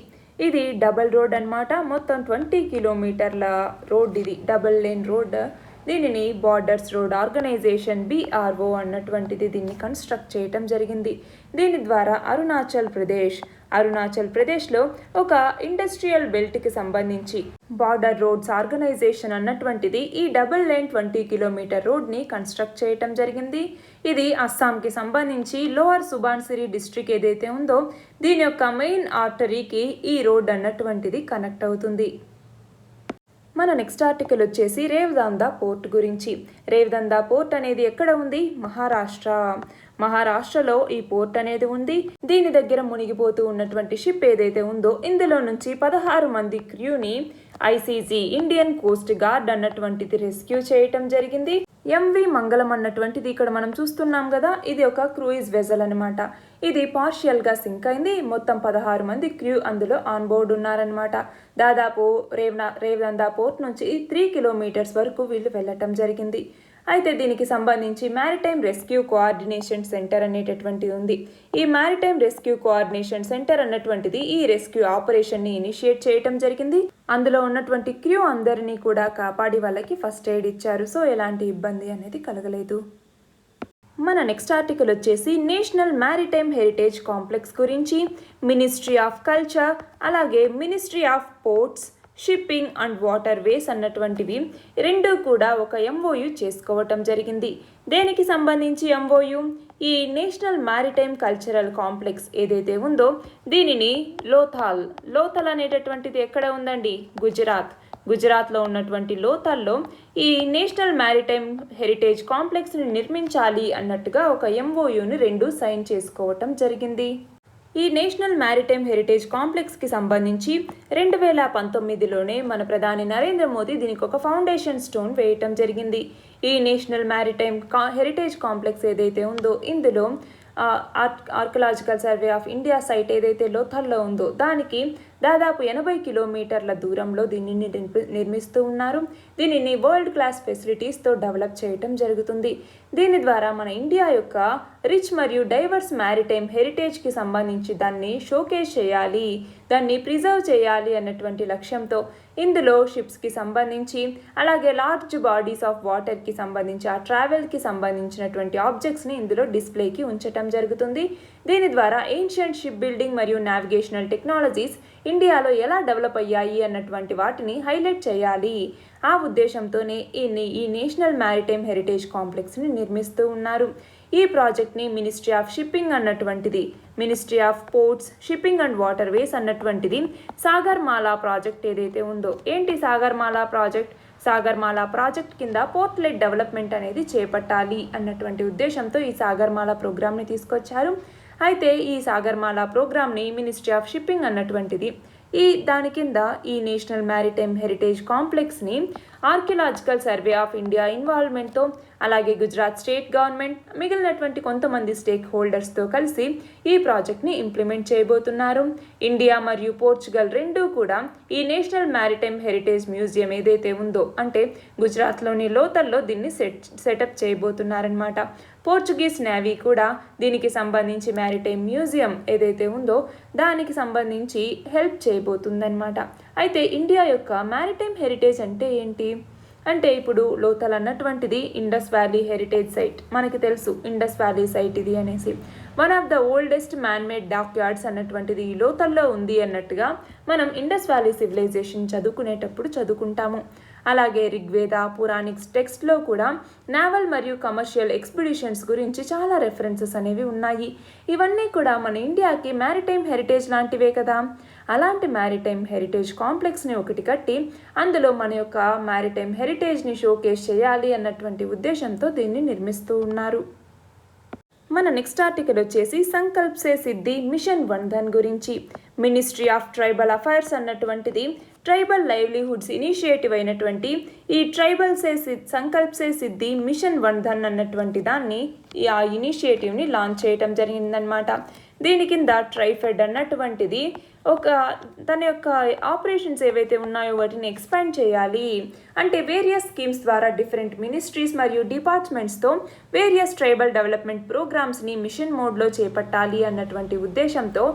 ఇది డబల్ రోడ్ అన్నమాట. మొత్తం 20 కిలోమీటర్ల రోడ్, ఇది డబల్ లేన్ రోడ్. దీనిని బార్డర్స్ రోడ్ ఆర్గనైజేషన్ BRO అన్నటువంటిది దీన్ని కన్స్ట్రక్ట్ చేయటం జరిగింది. దీని ద్వారా అరుణాచల్ ప్రదేశ్లో ఒక ఇండస్ట్రియల్ బెల్ట్కి సంబంధించి బార్డర్ రోడ్స్ ఆర్గనైజేషన్ అన్నటువంటిది ఈ డబుల్ లేన్ 20 కిలోమీటర్ రోడ్ని కన్స్ట్రక్ట్ చేయటం జరిగింది. ఇది అస్సాంకి సంబంధించి లోవర్ సుబాన్సిరి డిస్ట్రిక్ట్ ఏదైతే ఉందో దీని యొక్క మెయిన్ ఆర్టరీకి ఈ రోడ్ అన్నటువంటిది కనెక్ట్ అవుతుంది. మన నెక్స్ట్ ఆర్టికల్ వచ్చేసి రేవదందా పోర్ట్ గురించి. రేవదందా పోర్ట్ అనేది ఎక్కడ ఉంది? మహారాష్ట్రలో ఈ పోర్ట్ అనేది ఉంది. దీని దగ్గర మునిగిపోతూ ఉన్నటువంటి షిప్ ఏదైతే ఉందో ఇందులో నుంచి 16 మంది క్రూని ICG ఇండియన్ కోస్ట్ గార్డ్ అన్నటువంటిది రెస్క్యూ చేయటం జరిగింది. MV మంగళం అన్నటువంటిది ఇక్కడ మనం చూస్తున్నాం కదా, ఇది ఒక క్రూయిజ్ వెజల్ అనమాట. ఇది పార్షియల్గా సింక్ అయింది. మొత్తం 16 మంది క్రూ అందులో ఆన్ బోర్డ్ ఉన్నారనమాట. దాదాపు రేవదందా పోర్ట్ నుంచి 3 కిలోమీటర్స్ వరకు వీళ్ళు వెళ్ళటం జరిగింది. అయితే దీనికి సంబంధించి మ్యారిటైమ్ రెస్క్యూ కోఆర్డినేషన్ సెంటర్ అనేటటువంటిది ఉంది. ఈ మ్యారిటైమ్ రెస్క్యూ కోఆర్డినేషన్ సెంటర్ అన్నటువంటిది ఈ రెస్క్యూ ఆపరేషన్ని ఇనిషియేట్ చేయటం జరిగింది. అందులో ఉన్నటువంటి క్రూ అందరినీ కూడా కాపాడి వాళ్ళకి ఫస్ట్ ఎయిడ్ ఇచ్చారు. సో ఎలాంటి ఇబ్బంది అనేది కలగలేదు. మన నెక్స్ట్ ఆర్టికల్ వచ్చేసి నేషనల్ మ్యారిటైమ్ హెరిటేజ్ కాంప్లెక్స్ గురించి. మినిస్ట్రీ ఆఫ్ కల్చర్ అలాగే ministry of ports, shipping and waterways అన్నటువంటివి రెండు కూడా ఒక MOU చేసుకోవటం జరిగింది. దేనికి సంబంధించి MOU? ఈ నేషనల్ మ్యారిటైమ్ కల్చరల్ కాంప్లెక్స్ ఏదైతే ఉందో దీనిని లోథాల్ అనేటటువంటిది ఎక్కడ ఉందండి? గుజరాత్లో ఉన్నటువంటి లోథాల్లో ఈ నేషనల్ మ్యారిటైమ్ హెరిటేజ్ కాంప్లెక్స్ని నిర్మించాలి అన్నట్టుగా ఒక MOUని రెండు సైన్ చేసుకోవటం జరిగింది. ఈ నేషనల్ మ్యారిటైమ్ హెరిటేజ్ కాంప్లెక్స్కి సంబంధించి 2019లోనే మన ప్రధాని నరేంద్ర మోదీ దీనికి ఒక ఫౌండేషన్ స్టోన్ వేయటం జరిగింది. ఈ నేషనల్ మ్యారిటైమ్ హెరిటేజ్ కాంప్లెక్స్ ఏదైతే ఉందో ఇందులో archaeological survey of India site ఏదైతే లోథాల్లో ఉందో దానికి దాదాపు 80 కిలోమీటర్ల దూరంలో దీనిని నిర్మిస్తూ ఉన్నారు. దీనిని వరల్డ్ క్లాస్ ఫెసిలిటీస్తో డెవలప్ చేయటం జరుగుతుంది. దీని ద్వారా మన ఇండియా యొక్క రిచ్ మరియు డైవర్స్ మ్యారిటైమ్ హెరిటేజ్కి సంబంధించి దాన్ని షోకేస్ చేయాలి, దాన్ని ప్రిజర్వ్ చేయాలి అన్నటువంటి లక్ష్యంతో ఇందులో షిప్స్కి సంబంధించి అలాగే లార్జ్ బాడీస్ ఆఫ్ వాటర్కి సంబంధించి ఆ ట్రావెల్కి సంబంధించినటువంటి ఆబ్జెక్ట్స్ని ఇందులో డిస్ప్లేకి ఉంచటం జరుగుతుంది. దీని ద్వారా ఏన్షియంట్ షిప్ బిల్డింగ్ మరియు నావిగేషనల్ టెక్నాలజీస్ ఇండియాలో ఎలా డెవలప్ అయ్యాయి అన్నటువంటి వాటిని హైలైట్ చేయాలి. ఆ ఉద్దేశంతోనే ఈ నేషనల్ మ్యారిటైమ్ హెరిటేజ్ కాంప్లెక్స్ని నిర్మిస్తూ ఉన్నారు. ఈ ప్రాజెక్ట్ని మినిస్ట్రీ ఆఫ్ షిప్పింగ్ అన్నటువంటిది, ministry of ports, shipping and water ways అన్నటువంటిది సాగర్మాలా ప్రాజెక్ట్ ఏదైతే ఉందో, ఏంటి సాగర్మాలా ప్రాజెక్ట్? సాగర్మాలా ప్రాజెక్ట్ కింద పోర్ట్ లెడ్ డెవలప్మెంట్ అనేది చేపట్టాలి అన్నటువంటి ఉద్దేశంతో ఈ సాగర్మాలా ప్రోగ్రామ్ని తీసుకొచ్చారు. అయితే ఈ సాగర్మాలా ప్రోగ్రామ్ని మినిస్ట్రీ ఆఫ్ షిప్పింగ్ అన్నటువంటిది దాని కింద ఈ నేషనల్ మ్యారిటైమ్ హెరిటేజ్ కాంప్లెక్స్ని ఆర్కియలాజికల్ సర్వే ఆఫ్ ఇండియా ఇన్వాల్వ్మెంట్తో, అలాగే గుజరాత్ స్టేట్ గవర్నమెంట్, మిగిలినటువంటి కొంతమంది స్టేక్ హోల్డర్స్తో కలిసి ఈ ప్రాజెక్ట్ని ఇంప్లిమెంట్ చేయబోతున్నారు. ఇండియా మరియు పోర్చుగల్ రెండూ కూడా ఈ నేషనల్ మ్యారిటైమ్ హెరిటేజ్ మ్యూజియం ఏదైతే ఉందో, అంటే గుజరాత్లోని లోతల్లో దీన్ని సెటప్ చేయబోతున్నారనమాట. పోర్చుగీస్ నేవీ కూడా దీనికి సంబంధించి మ్యారిటైమ్ మ్యూజియం ఏదైతే ఉందో దానికి సంబంధించి హెల్ప్ చేయబోతుందన్నమాట. అయితే ఇండియా యొక్క మ్యారిటైమ్ హెరిటేజ్ అంటే ఏంటి అంటే, ఇప్పుడు లోతల్ అన్నటువంటిది ఇండస్ వ్యాలీ హెరిటేజ్ సైట్, మనకి తెలుసు ఇండస్ వ్యాలీ సైట్ ఇది అనేసి. One of the oldest manmade dock yards అన్నటువంటిది ఈ లోతల్లో ఉంది అన్నట్టుగా మనం ఇండస్ వ్యాలీ సివిలైజేషన్ చదువుకునేటప్పుడు చదువుకుంటాము. అలాగే రిగ్వేద, పురాణిక్స్ టెక్స్ట్లో కూడా నావల్ మరియు కమర్షియల్ ఎక్స్పిడిషన్స్ గురించి చాలా రెఫరెన్సెస్ అనేవి ఉన్నాయి. ఇవన్నీ కూడా మన ఇండియాకి మ్యారిటైమ్ హెరిటేజ్ లాంటివే కదా. అలాంటి మ్యారిటైమ్ హెరిటేజ్ కాంప్లెక్స్ని ఒకటి కట్టి అందులో మన యొక్క మ్యారిటైమ్ హెరిటేజ్ని షోకేస్ చేయాలి అన్నటువంటి ఉద్దేశంతో దీన్ని నిర్మిస్తూ ఉన్నారు. మన నెక్స్ట్ ఆర్టికల్ వచ్చేసి సంకల్ప్ సే సిద్ధి మిషన్ వన్ధన్ గురించి. మినిస్ట్రీ ఆఫ్ ట్రైబల్ అఫైర్స్ అన్నటువంటిది ట్రైబల్ లైవ్లీహుడ్స్ ఇనిషియేటివ్ అయినటువంటి ఈ సంకల్ప్ సే సిద్ధి మిషన్ వన్ధన్ అన్నటువంటి దాన్ని ఆ ఇనిషియేటివ్ని లాంచ్ చేయటం జరిగిందనమాట. దీని కింద ట్రైఫెడ్ అన్నటువంటిది తన యొక్క ఆపరేషన్స్ ఏవైతే ఉన్నాయో వాటిని ఎక్స్పాండ్ చేయాలి. అంటే వేరియస్ స్కీమ్స్ ద్వారా డిఫరెంట్ మినిస్ట్రీస్ మరియు డిపార్ట్మెంట్స్తో వేరియస్ ట్రైబల్ డెవలప్మెంట్ ప్రోగ్రామ్స్ని మిషన్ మోడ్లో చేపట్టాలి అన్నటువంటి ఉద్దేశంతో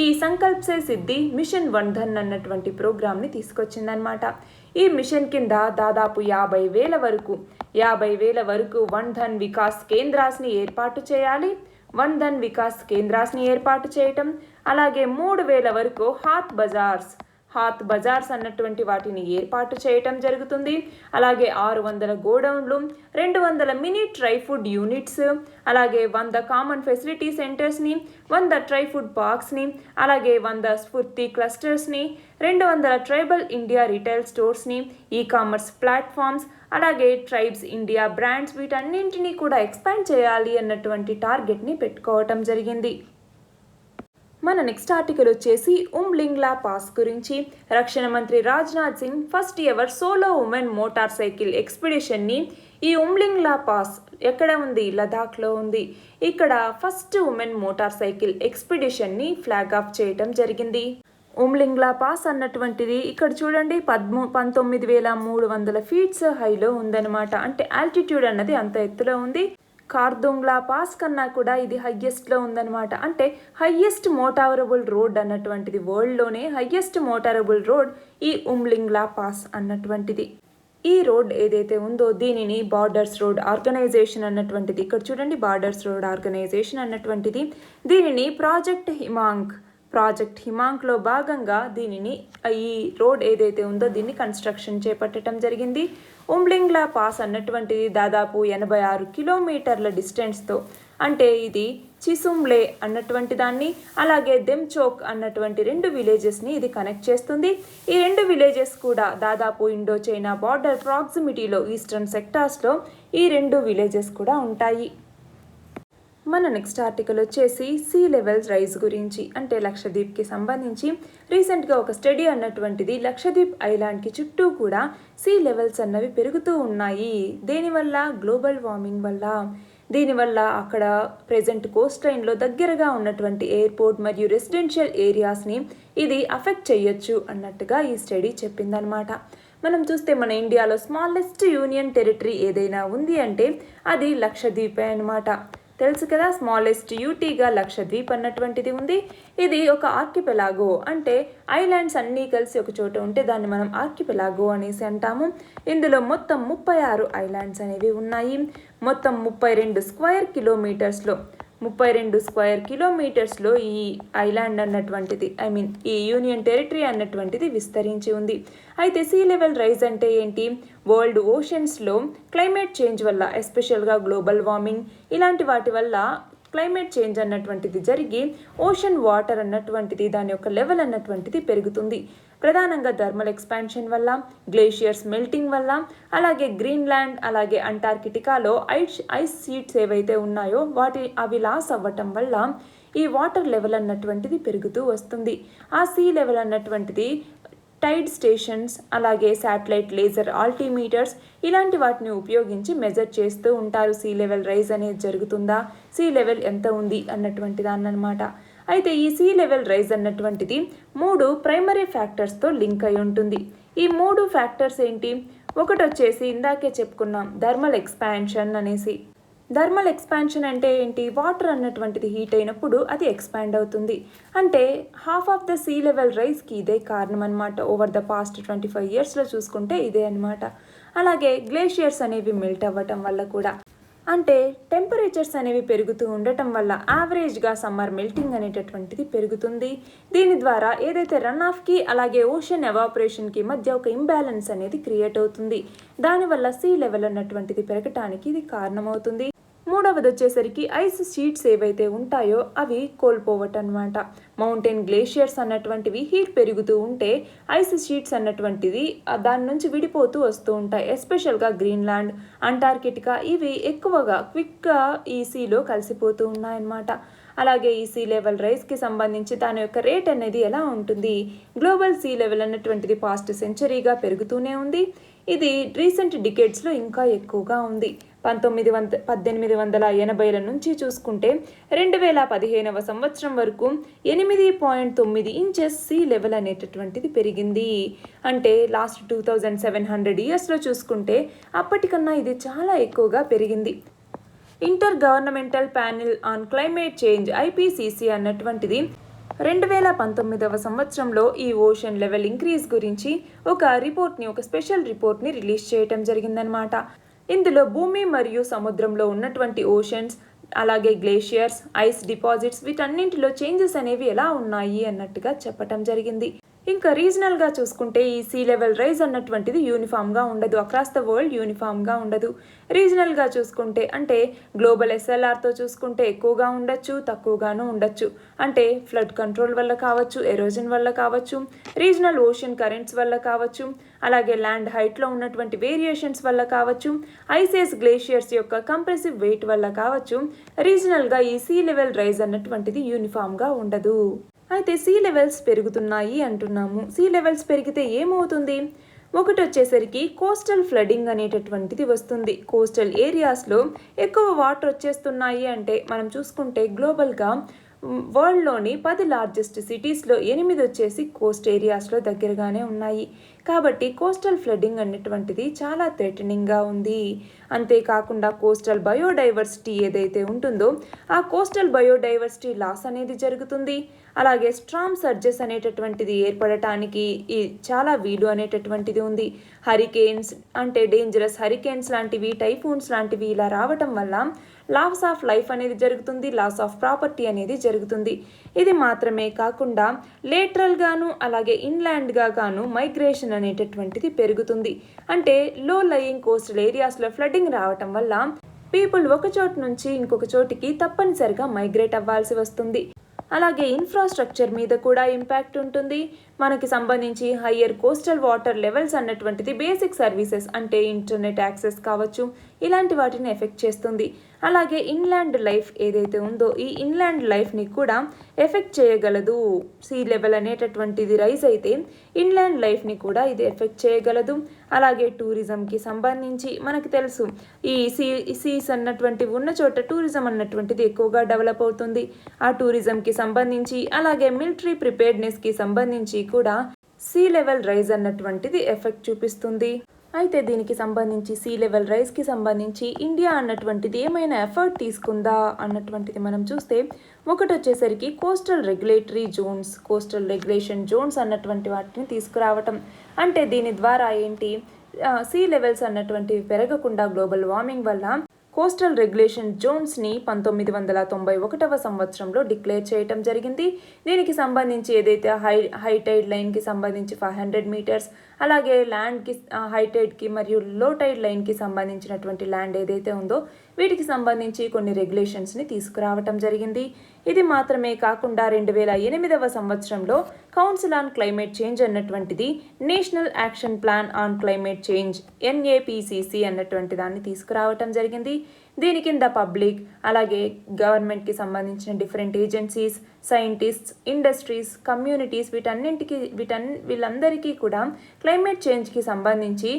ఈ సంకల్ప్ సే సిద్ధి మిషన్ వన్ధన్ అన్నటువంటి ప్రోగ్రామ్ని తీసుకొచ్చిందనమాట. ఈ మిషన్ కింద దాదాపు 50,000 వరకు వన్ధన్ వికాస్ కేంద్రాస్ని ఏర్పాటు చేయాలి. వన్ధన్ వికాస్ కేంద్రాస్ని ఏర్పాటు చేయటం, అలాగే 3,000 వరకు హాత్ బజార్స్ అన్నటువంటి వాటిని ఏర్పాటు చేయటం జరుగుతుంది. అలాగే 600 గోడౌన్లు, 200 మినీ ట్రై ఫుడ్ యూనిట్స్, అలాగే 100 కామన్ ఫెసిలిటీ సెంటర్స్ని, 100 ట్రై ఫుడ్ పార్క్స్ని, అలాగే 100 స్ఫూర్తి క్లస్టర్స్ని, 200 ట్రైబల్ ఇండియా రిటైల్ స్టోర్స్ని, ఈ-కామర్స్ ప్లాట్ఫామ్స్, అలాగే ట్రైబ్స్ ఇండియా బ్రాండ్స్, వీటన్నింటినీ కూడా ఎక్స్పాండ్ చేయాలి అన్నటువంటి టార్గెట్ని పెట్టుకోవటం జరిగింది. మన నెక్స్ట్ ఆర్టికల్ వచ్చేసి ఉమ్లింగ్లా పాస్ గురించి. రక్షణ మంత్రి Rajnath Singh first ever solo women motorcycle ఎక్స్పిడిషన్ని ఈ ఉమ్లింగ్లా పాస్ ఎక్కడ ఉంది? లదాఖ్లో ఉంది. ఇక్కడ ఫస్ట్ ఉమెన్ మోటార్ సైకిల్ ఎక్స్పిడిషన్ని ఫ్లాగ్ ఆఫ్ చేయటం జరిగింది. ఉమ్లింగ్లా పాస్ అన్నటువంటిది ఇక్కడ చూడండి 19,300 ఫీట్స్ హైలో ఉందన్నమాట. అంటే ఆల్టిట్యూడ్ అన్నది అంత ఎత్తులో ఉంది. కార్దుంగ్లా పాస్ కన్నా కూడా ఇది హయ్యెస్ట్లో ఉందన్నమాట. అంటే హయ్యెస్ట్ మోటారబుల్ రోడ్ అన్నటువంటిది, వరల్డ్లోనే హయ్యెస్ట్ మోటారబుల్ రోడ్ ఈ ఉమ్లింగ్లా పాస్ అన్నటువంటిది. ఈ రోడ్ ఏదైతే ఉందో దీనిని బార్డర్స్ రోడ్ ఆర్గనైజేషన్ అన్నటువంటిది, ఇక్కడ చూడండి బార్డర్స్ రోడ్ ఆర్గనైజేషన్ అన్నటువంటిది దీనిని ప్రాజెక్ట్ హిమాంక్లో భాగంగా ఈ రోడ్ ఏదైతే ఉందో దీన్ని కన్స్ట్రక్షన్ చేపట్టడం జరిగింది. ఉమ్లింగ్లా పాస్ అన్నటువంటిది దాదాపు 86 కిలోమీటర్ల డిస్టెన్స్తో, అంటే ఇది చిసుమ్లే అన్నటువంటి దాన్ని, అలాగే దెమ్చోక్ అన్నటువంటి 2 విలేజెస్ని ఇది కనెక్ట్ చేస్తుంది. ఈ 2 విలేజెస్ కూడా దాదాపు ఇండో చైనా బార్డర్ ప్రాక్సిమిటీలో ఈస్టర్న్ సెక్టార్స్లో ఈ 2 విలేజెస్ కూడా ఉంటాయి. మన నెక్స్ట్ ఆర్టికల్ వచ్చేసి సీ లెవెల్స్ రైజ్ గురించి. అంటే లక్షద్వీప్కి సంబంధించి రీసెంట్గా ఒక స్టడీ అన్నటువంటిది లక్షద్వీప్ ఐలాండ్కి చుట్టూ కూడా సీ లెవెల్స్ అన్నవి పెరుగుతూ ఉన్నాయి. దేనివల్ల? గ్లోబల్ వార్మింగ్ వల్ల. దీనివల్ల అక్కడ ప్రెజెంట్ కోస్ట్ లైన్లో దగ్గరగా ఉన్నటువంటి ఎయిర్పోర్ట్ మరియు రెసిడెన్షియల్ ఏరియాస్ని ఇది అఫెక్ట్ చేయొచ్చు అన్నట్టుగా ఈ స్టడీ చెప్పిందనమాట. మనం చూస్తే మన ఇండియాలో స్మాలెస్ట్ యూనియన్ టెరిటరీ ఏదైనా ఉంది అంటే అది లక్షద్వీపే అనమాట. తెలుసు కదా, స్మాలెస్ట్ యూటీగా లక్షద్వీప్ అన్నటువంటిది ఉంది. ఇది ఒక ఆర్కిపెలాగో, అంటే ఐలాండ్స్ అన్నీ కలిసి ఒక చోట ఉంటే దాన్ని మనం ఆర్కిపెలాగో అనేసి అంటాము. ఇందులో మొత్తం 36 ఐలాండ్స్ అనేవి ఉన్నాయి. మొత్తం 32 స్క్వేర్ కిలోమీటర్స్లో 32 స్క్వేర్ కిలోమీటర్స్లో ఈ ఐలాండ్ అన్నటువంటిది ఈ యూనియన్ టెరిటరీ అన్నటువంటిది విస్తరించి ఉంది. అయితే సీ లెవెల్ రైజ్ అంటే ఏంటి? వరల్డ్ ఓషన్స్లో క్లైమేట్ చేంజ్ వల్ల, ఎస్పెషల్గా గ్లోబల్ వార్మింగ్ ఇలాంటి వాటి వల్ల క్లైమేట్ చేంజ్ అన్నటువంటిది జరిగి ఓషన్ వాటర్ అన్నటువంటిది దాని యొక్క లెవెల్ అన్నటువంటిది పెరుగుతుంది. ప్రధానంగా థర్మల్ ఎక్స్పాన్షన్ వల్ల, గ్లేషియర్స్ మెల్టింగ్ వల్ల, అలాగే గ్రీన్లాండ్ అలాగే అంటార్కిటికాలో ఐస్ షీట్స్ ఏవైతే ఉన్నాయో అవి లాస్ అవ్వటం వల్ల ఈ వాటర్ లెవెల్ అన్నటువంటిది పెరుగుతూ వస్తుంది. ఆ సీ లెవెల్ అన్నటువంటిది టైడ్ స్టేషన్స్ అలాగే శాటిలైట్ లేజర్ ఆల్టిమీటర్స్ ఇలాంటి వాటిని ఉపయోగించి మెజర్ చేస్తూ ఉంటారు. సీ లెవెల్ రైజ్ అనేది జరుగుతుందా, సీ లెవెల్ ఎంత ఉంది అన్నటువంటి దాన్ని అనమాట. అయితే ఈ సీ లెవెల్ రైజ్ అన్నటువంటిది 3 ప్రైమరీ ఫ్యాక్టర్స్తో లింక్ అయి ఉంటుంది. ఈ 3 ఫ్యాక్టర్స్ ఏంటి? ఒకటి వచ్చేసి ఇందాకే చెప్పుకున్నాం, థర్మల్ ఎక్స్పాన్షన్ అనేసి. థర్మల్ ఎక్స్పాన్షన్ అంటే ఏంటి? వాటర్ అన్నటువంటిది హీట్ అయినప్పుడు అది ఎక్స్పాండ్ అవుతుంది. అంటే half of the sea level రైజ్కి ఇదే కారణం అనమాట. ఓవర్ ద పాస్ట్ 25 ఇయర్స్లో చూసుకుంటే ఇదే అనమాట. అలాగే గ్లేషియర్స్ అనేవి మెల్ట్ అవ్వటం వల్ల కూడా, అంటే టెంపరేచర్స్ అనేవి పెరుగుతూ ఉండటం వల్ల యావరేజ్గా సమ్మర్ మెల్టింగ్ అనేటటువంటిది పెరుగుతుంది. దీని ద్వారా ఏదైతే రన్ ఆఫ్కి అలాగే ఓషన్ ఎవాపరేషన్కి మధ్య ఒక ఇంబ్యాలెన్స్ అనేది క్రియేట్ అవుతుంది. దానివల్ల సీ లెవెల్ అన్నటువంటిది పెరగటానికి ఇది కారణమవుతుంది. మూడవది వచ్చేసరికి ఐస్ షీట్స్ ఏవైతే ఉంటాయో అవి కోల్పోవటం అనమాట. మౌంటైన్ గ్లేషియర్స్ అన్నటువంటివి హీట్ పెరుగుతూ ఉంటే ఐస్ షీట్స్ అన్నటువంటిది దాని నుంచి విడిపోతూ వస్తూ ఉంటాయి. ఎస్పెషల్గా గ్రీన్లాండ్, అంటార్కిటికా ఇవి ఎక్కువగా క్విక్గా ఈ సీలో కలిసిపోతూ ఉన్నాయన్నమాట. అలాగే ఈ సీ లెవెల్ రైజ్కి సంబంధించి దాని యొక్క రేట్ అనేది ఎలా ఉంటుంది? గ్లోబల్ సీ లెవెల్ అన్నటువంటిది పాస్ట్ సెంచరీగా పెరుగుతూనే ఉంది. ఇది రీసెంట్ డికేడ్స్లో ఇంకా ఎక్కువగా ఉంది. 1880ల నుంచి చూసుకుంటే 2015వ సంవత్సరం వరకు 8.9 ఇంచెస్ సీ లెవెల్ అనేటటువంటిది పెరిగింది. అంటే లాస్ట్ 2700 ఇయర్స్లో చూసుకుంటే అప్పటికన్నా ఇది చాలా ఎక్కువగా పెరిగింది. Inter governmental panel on climate change IPCC అన్నటువంటిది 2019వ సంవత్సరంలో ఈ ఓషన్ లెవెల్ ఇంక్రీజ్ గురించి ఒక స్పెషల్ రిపోర్ట్ని రిలీజ్ చేయటం జరిగిందనమాట. ఇందులో భూమి మరియు సముద్రంలో ఉన్నటువంటి ఓషన్స్ అలాగే గ్లేషియర్స్, ఐస్ డిపాజిట్స్ వీటన్నింటిలో చేంజెస్ అనేవి ఎలా ఉన్నాయి అన్నట్టుగా చెప్పటం జరిగింది. ఇంకా రీజనల్గా చూసుకుంటే ఈ సీ లెవెల్ రైజ్ అన్నటువంటిది యూనిఫామ్గా ఉండదు, అక్రాస్ ద వరల్డ్ యూనిఫామ్గా ఉండదు. రీజనల్గా చూసుకుంటే అంటే గ్లోబల్ SLRతో చూసుకుంటే ఎక్కువగా ఉండొచ్చు, తక్కువగాను ఉండొచ్చు. అంటే ఫ్లడ్ కంట్రోల్ వల్ల కావచ్చు, ఎరోజన్ వల్ల కావచ్చు, రీజనల్ ఓషన్ కరెంట్స్ వల్ల కావచ్చు, అలాగే ల్యాండ్ హైట్లో ఉన్నటువంటి వేరియేషన్స్ వల్ల కావచ్చు, ఐసేస్ గ్లేషియర్స్ యొక్క కంప్రెసివ్ వెయిట్ వల్ల కావచ్చు. రీజనల్గా ఈ సీ లెవెల్ రైజ్ అన్నటువంటిది యూనిఫామ్గా ఉండదు. అయితే సీ లెవెల్స్ పెరుగుతున్నాయి అంటున్నాము. సీ లెవెల్స్ పెరిగితే ఏమవుతుంది? ఒకటి వచ్చేసరికి కోస్టల్ ఫ్లడింగ్ అనేటటువంటిది వస్తుంది. కోస్టల్ ఏరియాస్లో ఎక్కువ వాటర్ వచ్చేస్తున్నాయి అంటే మనం చూసుకుంటే గ్లోబల్గా వరల్డ్లోని 10 లార్జెస్ట్ సిటీస్లో 8 వచ్చేసి కోస్ట్ ఏరియాస్లో దగ్గరగానే ఉన్నాయి. కాబట్టి కోస్టల్ ఫ్లడ్డింగ్ అనేటువంటిది చాలా థ్రెటనింగ్గా ఉంది. అంతేకాకుండా కోస్టల్ బయోడైవర్సిటీ ఏదైతే ఉంటుందో ఆ కోస్టల్ బయోడైవర్సిటీ లాస్ అనేది జరుగుతుంది. అలాగే స్ట్రామ్ సర్జెస్ అనేటటువంటిది ఏర్పడటానికి చాలా వీలు అనేటటువంటిది ఉంది. హరికేన్స్ అంటే డేంజరస్ హరికేన్స్ లాంటివి, టైఫూన్స్ లాంటివి ఇలా రావటం వల్ల లాస్ ఆఫ్ లైఫ్ అనేది జరుగుతుంది, లాస్ ఆఫ్ ప్రాపర్టీ అనేది జరుగుతుంది. ఇది మాత్రమే కాకుండా లేటరల్గాను అలాగే ఇన్లాండ్గా గాను మైగ్రేషన్ అనేటటువంటిది పెరుగుతుంది. అంటే లో లయింగ్ కోస్టల్ ఏరియాస్లో ఫ్లడ్డింగ్ రావటం వల్ల పీపుల్ ఒక చోటు నుంచి ఇంకొక చోటికి తప్పనిసరిగా మైగ్రేట్ అవ్వాల్సి వస్తుంది. అలాగే ఇన్ఫ్రాస్ట్రక్చర్ మీద కూడా ఇంపాక్ట్ ఉంటుంది. మనకి సంబంధించి హయ్యర్ కోస్టల్ వాటర్ లెవెల్స్ అన్నటువంటిది బేసిక్ సర్వీసెస్ అంటే ఇంటర్నెట్ యాక్సెస్ కావచ్చు, ఇలాంటి వాటిని ఎఫెక్ట్ చేస్తుంది. అలాగే ఇన్లాండ్ లైఫ్ ఏదైతే ఉందో ఈ ఇన్లాండ్ లైఫ్ని కూడా ఎఫెక్ట్ చేయగలదు. సీ లెవెల్ అనేటటువంటిది రైజ్ అయితే ఇన్లాండ్ లైఫ్ని కూడా ఇది ఎఫెక్ట్ చేయగలదు. అలాగే టూరిజంకి సంబంధించి మనకి తెలుసు ఈ సీస్ అన్నటువంటివి ఉన్న చోట టూరిజం అన్నటువంటిది ఎక్కువగా డెవలప్ అవుతుంది. ఆ టూరిజంకి సంబంధించి అలాగే మిలిటరీ ప్రిపేర్డ్నెస్కి సంబంధించి కూడా సీ లెవెల్ రైజ్ అన్నటువంటిది ఎఫెక్ట్ చూపిస్తుంది. అయితే దీనికి సంబంధించి సీ లెవెల్ రైజ్కి సంబంధించి ఇండియా అన్నటువంటిది ఏమైనా ఎఫర్ట్ తీసుకుందా అన్నటువంటిది మనం చూస్తే ఒకటి వచ్చేసరికి కోస్టల్ రెగ్యులేషన్ జోన్స్ అన్నటువంటి వాటిని తీసుకురావటం. అంటే దీని ద్వారా ఏంటి సీ లెవెల్స్ అన్నటువంటివి పెరగకుండా గ్లోబల్ వార్మింగ్ వల్ల కోస్టల్ రెగ్యులేషన్ జోన్స్ని 1991వ సంవత్సరంలో డిక్లేర్ చేయటం జరిగింది. దీనికి సంబంధించి ఏదైతే హైటైడ్ లైన్కి సంబంధించి 500 మీటర్స్, అలాగే ల్యాండ్కి హైటైడ్కి మరియు లో టైడ్ లైన్కి సంబంధించినటువంటి ల్యాండ్ ఏదైతే ఉందో వీటికి సంబంధించి కొన్ని రెగ్యులేషన్స్ని తీసుకురావటం జరిగింది. ఇది మాత్రమే కాకుండా 2008వ సంవత్సరంలో కౌన్సిల్ ఆన్ క్లైమేట్ చేంజ్ అన్నటువంటిది national action plan on climate change NAPCC అన్నటువంటి దాన్ని తీసుకురావటం జరిగింది. దీని కింద పబ్లిక్, అలాగే గవర్నమెంట్కి సంబంధించిన different agencies, scientists, industries, communities వీళ్ళందరికీ కూడా క్లైమేట్ చేంజ్కి సంబంధించి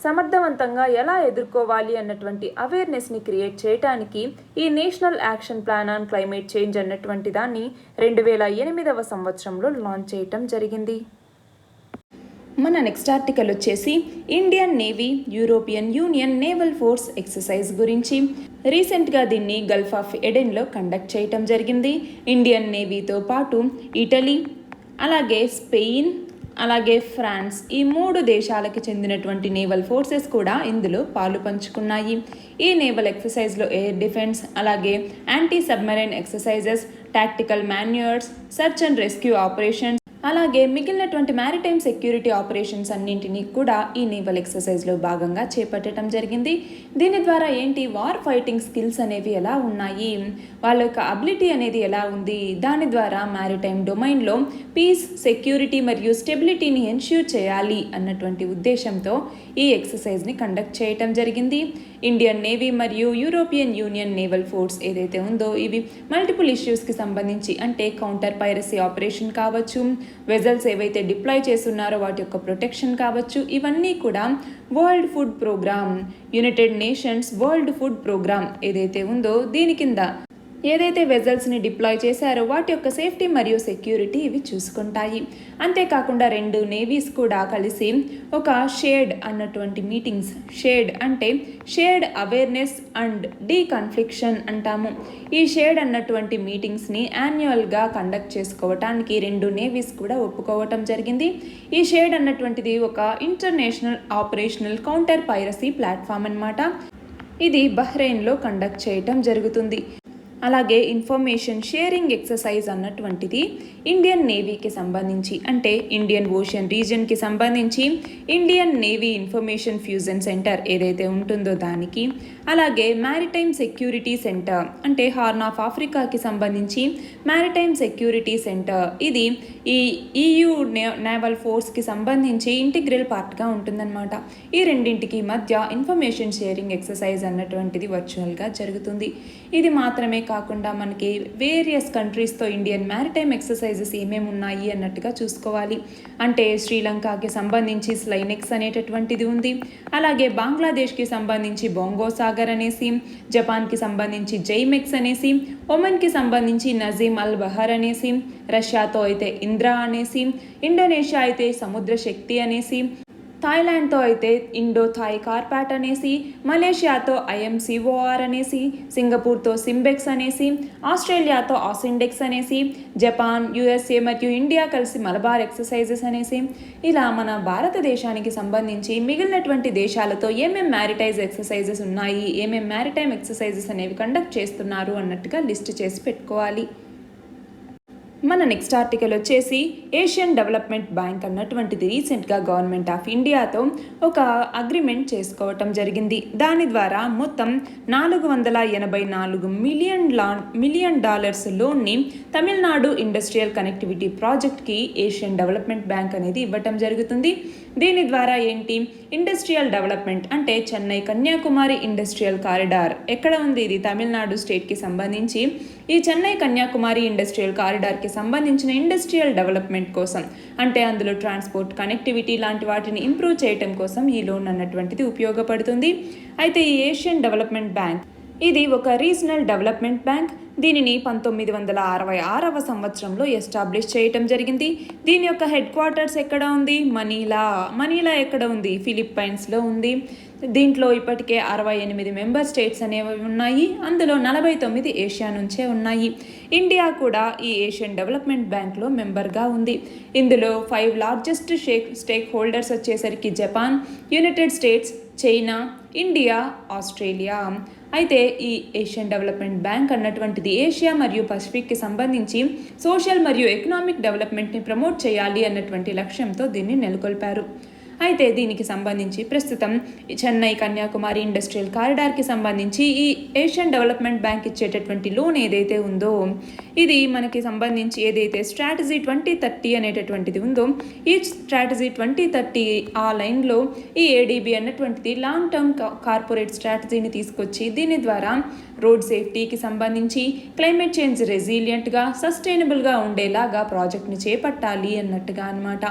సమర్థవంతంగా ఎలా ఎదుర్కోవాలి అన్నటువంటి అవేర్నెస్ని క్రియేట్ చేయడానికి ఈ national action plan on climate change అన్నటువంటి దాన్ని 2008వ సంవత్సరంలో లాంచ్ చేయటం జరిగింది. మన నెక్స్ట్ ఆర్టికల్ వచ్చేసి Indian navy European Union naval force exercise గురించి. రీసెంట్గా దీన్ని గల్ఫ్ ఆఫ్ ఎడెన్లో కండక్ట్ చేయటం జరిగింది. ఇండియన్ నేవీతో పాటు ఇటలీ, అలాగే స్పెయిన్, అలాగే ఫ్రాన్స్, ఈ 3 దేశాలకు చెందినటువంటి నేవల్ ఫోర్సెస్ కూడా ఇందులో పాలు పంచుకున్నాయి. ఈ నేవల్ ఎక్సర్సైజ్లో ఎయిర్ డిఫెన్స్, అలాగే anti submarine exercises, tactical manoeuvres, search and rescue operations, అలాగే మిగిలినటువంటి మ్యారిటైమ్ సెక్యూరిటీ ఆపరేషన్స్ అన్నింటినీ కూడా ఈ నేవల్ ఎక్సర్సైజ్లో భాగంగా చేపట్టడం జరిగింది. దీని ద్వారా ఏంటి, వార్ ఫైటింగ్ స్కిల్స్ అనేవి ఎలా ఉన్నాయి, వాళ్ళ యొక్క అబిలిటీ అనేది ఎలా ఉంది, దాని ద్వారా మ్యారిటైమ్ డొమైన్లో పీస్, సెక్యూరిటీ మరియు స్టెబిలిటీని ఎన్ష్యూర్ చేయాలి అన్నటువంటి ఉద్దేశంతో ఈ ఎక్సర్సైజ్ని కండక్ట్ చేయటం జరిగింది. ఇండియన్ నేవీ మరియు యూరోపియన్ యూనియన్ నేవల్ ఫోర్స్ ఏదైతే ఉందో ఇవి మల్టిపుల్ ఇష్యూస్కి సంబంధించి, అంటే కౌంటర్ పైరసీ ఆపరేషన్ కావచ్చు, వెజల్స్ ఏవైతే డిప్లాయ్ చేస్తున్నారో వాటి యొక్క ప్రొటెక్షన్ కావచ్చు, ఇవన్నీ కూడా world food programme, United Nations world food programme ఏదైతే ఉందో దీని కింద ఏదైతే వెజల్స్ని డిప్లాయ్ చేశారో వాటి యొక్క సేఫ్టీ మరియు సెక్యూరిటీ ఇవి చూసుకుంటాయి. అంతేకాకుండా 2 నేవీస్ కూడా కలిసి ఒక షేర్డ్ అన్నటువంటి మీటింగ్స్, షేర్డ్ అంటే షేర్డ్ అవేర్నెస్ అండ్ డీకన్ఫ్లిక్షన్ అంటాము. ఈ షేర్డ్ అన్నటువంటి మీటింగ్స్ని యాన్యువల్గా కండక్ట్ చేసుకోవటానికి 2 నేవీస్ కూడా ఒప్పుకోవటం జరిగింది. ఈ షేర్డ్ అన్నటువంటిది ఒక international operational counter piracy platform అన్నమాట. ఇది బహ్రెయిన్లో కండక్ట్ చేయటం జరుగుతుంది. అలాగే ఇన్ఫర్మేషన్ షేరింగ్ ఎక్సర్సైజ్ అన్నటువంటిది ఇండియన్ నేవీకి సంబంధించి, అంటే ఇండియన్ ఓషన్ రీజియన్కి సంబంధించి Indian navy information fusion centre ఏదైతే ఉంటుందో దానికి, అలాగే మ్యారిటైమ్ సెక్యూరిటీ సెంటర్ అంటే హార్న్ ఆఫ్ ఆఫ్రికాకి సంబంధించి మ్యారిటైమ్ సెక్యూరిటీ సెంటర్, ఇది ఈ EU నేవల్ ఫోర్స్కి సంబంధించి ఇంటిగ్రల్ పార్ట్గా ఉంటుందన్నమాట. ఈ రెండింటికి మధ్య ఇన్ఫర్మేషన్ షేరింగ్ ఎక్సర్సైజ్ అన్నటువంటిది వర్చువల్గా జరుగుతుంది. ఇది మాత్రమే కాకుండా మనకి వేరియస్ కంట్రీస్తో ఇండియన్ మ్యారిటైమ్ ఎక్సర్సైజెస్ ఏమేమి ఉన్నాయి అన్నట్టుగా చూసుకోవాలి. అంటే శ్రీలంకకి సంబంధించి స్లైనెక్స్ అనేటటువంటిది ఉంది, అలాగే బంగ్లాదేశ్కి సంబంధించి బొంగో సాగర్ అనేసి, జపాన్కి సంబంధించి జైమెక్స్ అనేసి, ఒమన్కి సంబంధించి నజీమ్ అల్ బహర్ అనేసి, రష్యాతో అయితే ఇంద్రా అనేసి, ఇండోనేషియా అయితే సముద్ర శక్తి అనేసి, థాయిలాండ్తో అయితే ఇండో థాయ్ కార్పాట్ అనేసి, మలేషియాతో IMCOR అనేసి, సింగపూర్తో సింబెక్స్ అనేసి, ఆస్ట్రేలియాతో ఆసిండెక్స్ అనేసి, జపాన్, USA మరియు ఇండియా కలిసి మలబార్ ఎక్సర్సైజెస్ అనేసి, ఇలా మన భారతదేశానికి సంబంధించి మిగిలినటువంటి దేశాలతో ఏమేం మ్యారిటైజ్ ఎక్సర్సైజెస్ ఉన్నాయి, ఏమేం మ్యారిటైమ్ ఎక్సర్సైజెస్ అనేవి కండక్ట్ చేస్తున్నారు అన్నట్టుగా లిస్ట్ చేసి పెట్టుకోవాలి. మన నెక్స్ట్ ఆర్టికల్ వచ్చేసి ఏషియన్ డెవలప్మెంట్ బ్యాంక్ అన్నటువంటిది రీసెంట్గా గవర్నమెంట్ ఆఫ్ ఇండియాతో ఒక అగ్రిమెంట్ చేసుకోవటం జరిగింది. దాని ద్వారా మొత్తం $484 మిలియన్ లోన్ని తమిళనాడు ఇండస్ట్రియల్ కనెక్టివిటీ ప్రాజెక్ట్కి ఏషియన్ డెవలప్మెంట్ బ్యాంక్ అనేది ఇవ్వటం జరుగుతుంది. దీని ద్వారా ఏంటి, ఇండస్ట్రియల్ డెవలప్మెంట్ అంటే చెన్నై కన్యాకుమారి ఇండస్ట్రియల్ కారిడార్ ఎక్కడ ఉంది, ఇది తమిళనాడు స్టేట్కి సంబంధించి. ఈ చెన్నై కన్యాకుమారి ఇండస్ట్రియల్ కారిడార్కి సంబంధించిన ఇండస్ట్రియల్ డెవలప్మెంట్ కోసం, అంటే అందులో ట్రాన్స్పోర్ట్, కనెక్టివిటీ లాంటి వాటిని ఇంప్రూవ్ చేయడం కోసం ఈ లోన్ అన్నటువంటిది ఉపయోగపడుతుంది. అయితే ఈ ఏషియన్ డెవలప్మెంట్ బ్యాంక్ ఇది ఒక రీజనల్ డెవలప్మెంట్ బ్యాంక్. దీనిని 1966వ సంవత్సరంలో ఎస్టాబ్లిష్ చేయటం జరిగింది. దీని యొక్క హెడ్ క్వార్టర్స్ ఎక్కడ ఉంది, మనీలా ఎక్కడ ఉంది, ఫిలిప్పైన్స్లో ఉంది. దీంట్లో ఇప్పటికే 68 మెంబర్ స్టేట్స్ అనేవి ఉన్నాయి. అందులో 49 ఏషియా నుంచే ఉన్నాయి. ఇండియా కూడా ఈ ఏషియన్ డెవలప్మెంట్ బ్యాంక్లో మెంబర్గా ఉంది. ఇందులో 5 లార్జెస్ట్ స్టేక్ హోల్డర్స్ వచ్చేసరికి Japan, United states, China, India, Australia. అయితే ఈ ఏషియన్ డెవలప్మెంట్ బ్యాంక్ అన్నటువంటిది ఏషియా మరియు పసిఫిక్కి సంబంధించి సోషల్ మరియు ఎకనామిక్ డెవలప్మెంట్ని ప్రమోట్ చేయాలి అన్నటువంటి లక్ష్యంతో దీన్ని నెలకొల్పారు. అయితే దీనికి సంబంధించి ప్రస్తుతం చెన్నై కన్యాకుమారి ఇండస్ట్రియల్ కారిడార్కి సంబంధించి ఈ ఏషియన్ డెవలప్మెంట్ బ్యాంక్ ఇచ్చేటటువంటి లోన్ ఏదైతే ఉందో ఇది మనకి సంబంధించి ఏదైతే స్ట్రాటజీ 2030 అనేటటువంటిది ఉందో ఈ స్ట్రాటజీ 2030 ఆ లైన్లో ఈ ఏడీబీ అన్నటువంటిది లాంగ్ టర్మ్ కార్పొరేట్ స్ట్రాటజీని తీసుకొచ్చి దీని ద్వారా రోడ్ సేఫ్టీకి సంబంధించి క్లైమేట్ చేంజ్ రెసిలియంట్గా సస్టైనబుల్గా ఉండేలాగా ప్రాజెక్ట్ని చేపట్టాలి అన్నట్టుగా అనమాట.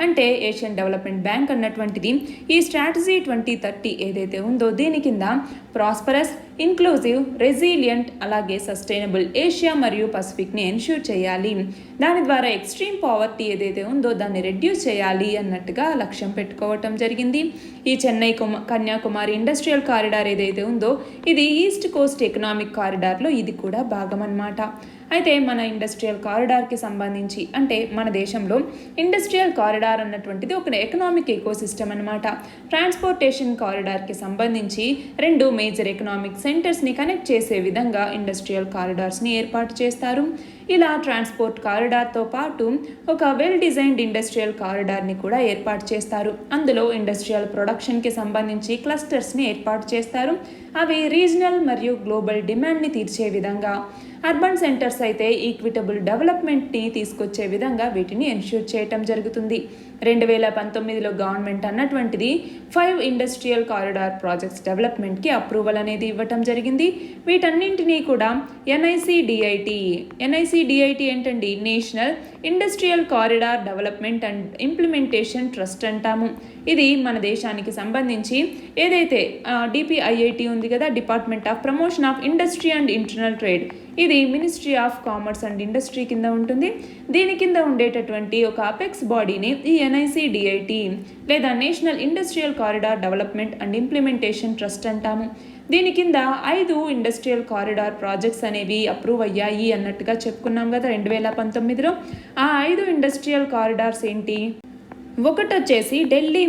అంటే ఏషియన్ డెవలప్మెంట్ బ్యాంక్ అన్నటువంటిది ఈ స్ట్రాటజీ 2030 ఏదైతే ఉందో దీని కింద ప్రాస్పరస్, ఇన్క్లూజివ్, రెసిలియంట్ అలాగే సస్టైనబుల్ ఏషియా మరియు పసిఫిక్ని ఎన్ష్యూర్ చేయాలి. దాని ద్వారా ఎక్స్ట్రీమ్ పావర్టీ ఏదైతే ఉందో దాన్ని రెడ్యూస్ చేయాలి అన్నట్టుగా లక్ష్యం పెట్టుకోవటం జరిగింది. ఈ చెన్నై కన్యాకుమారి ఇండస్ట్రియల్ కారిడార్ ఏదైతే ఉందో ఇది ఈస్ట్ కోస్ట్ ఎకనామిక్ కారిడార్లో ఇది కూడా భాగం అన్నమాట. అయితే మన ఇండస్ట్రియల్ కారిడార్కి సంబంధించి అంటే మన దేశంలో ఇండస్ట్రియల్ కారిడార్ అన్నటువంటిది ఒక ఎకనామిక్ ఎకోసిస్టమ్ అనమాట. ట్రాన్స్పోర్టేషన్ కారిడార్కి సంబంధించి 2 మేజర్ ఎకనామిక్ సెంటర్స్ని కనెక్ట్ చేసే విధంగా ఇండస్ట్రియల్ కారిడార్స్ని ఏర్పాటు చేస్తారు. ఇలా ట్రాన్స్పోర్ట్ కారిడార్తో పాటు ఒక వెల్ డిజైన్డ్ ఇండస్ట్రియల్ కారిడార్ని కూడా ఏర్పాటు చేస్తారు. అందులో ఇండస్ట్రియల్ ప్రొడక్షన్కి సంబంధించి క్లస్టర్స్ని ఏర్పాటు చేస్తారు. అవి రీజనల్ మరియు గ్లోబల్ డిమాండ్ని తీర్చే విధంగా, అర్బన్ సెంటర్స్ అయితే ఈక్విటబుల్ డెవలప్మెంట్ని తీసుకొచ్చే విధంగా వీటిని ఎన్ష్యూర్ చేయటం జరుగుతుంది. 2019లో గవర్నమెంట్ అన్నటువంటిది 5 ఇండస్ట్రియల్ కారిడార్ ప్రాజెక్ట్స్ డెవలప్మెంట్కి అప్రూవల్ అనేది ఇవ్వటం జరిగింది. వీటన్నింటినీ కూడా ఎన్ఐసిడిఐటి ఏంటండి, national industrial corridor development and implementation trust అంటాము. ఇది మన దేశానికి సంబంధించి ఏదైతే డిపిఐఐటి ఉంది కదా, department of promotion of industry and internal trade, ఇది ministry of commerce and industry కింద ఉంటుంది. దీని కింద ఉండేటటువంటి ఒక అపెక్స్ బాడీని ఈ ఎన్ఐసిడిఐటి లేదా national industrial corridor development and implementation trust అంటాము. దీని కింద 5 ఇండస్ట్రియల్ కారిడార్ ప్రాజెక్ట్స్ అనేవి అప్రూవ్ అయ్యాయి అన్నట్టుగా చెప్పుకున్నాం కదా 2019లో. ఆ 5 ఇండస్ట్రియల్ కారిడార్స్ ఏంటి? ఒకటి వచ్చేసి ఢిల్లీ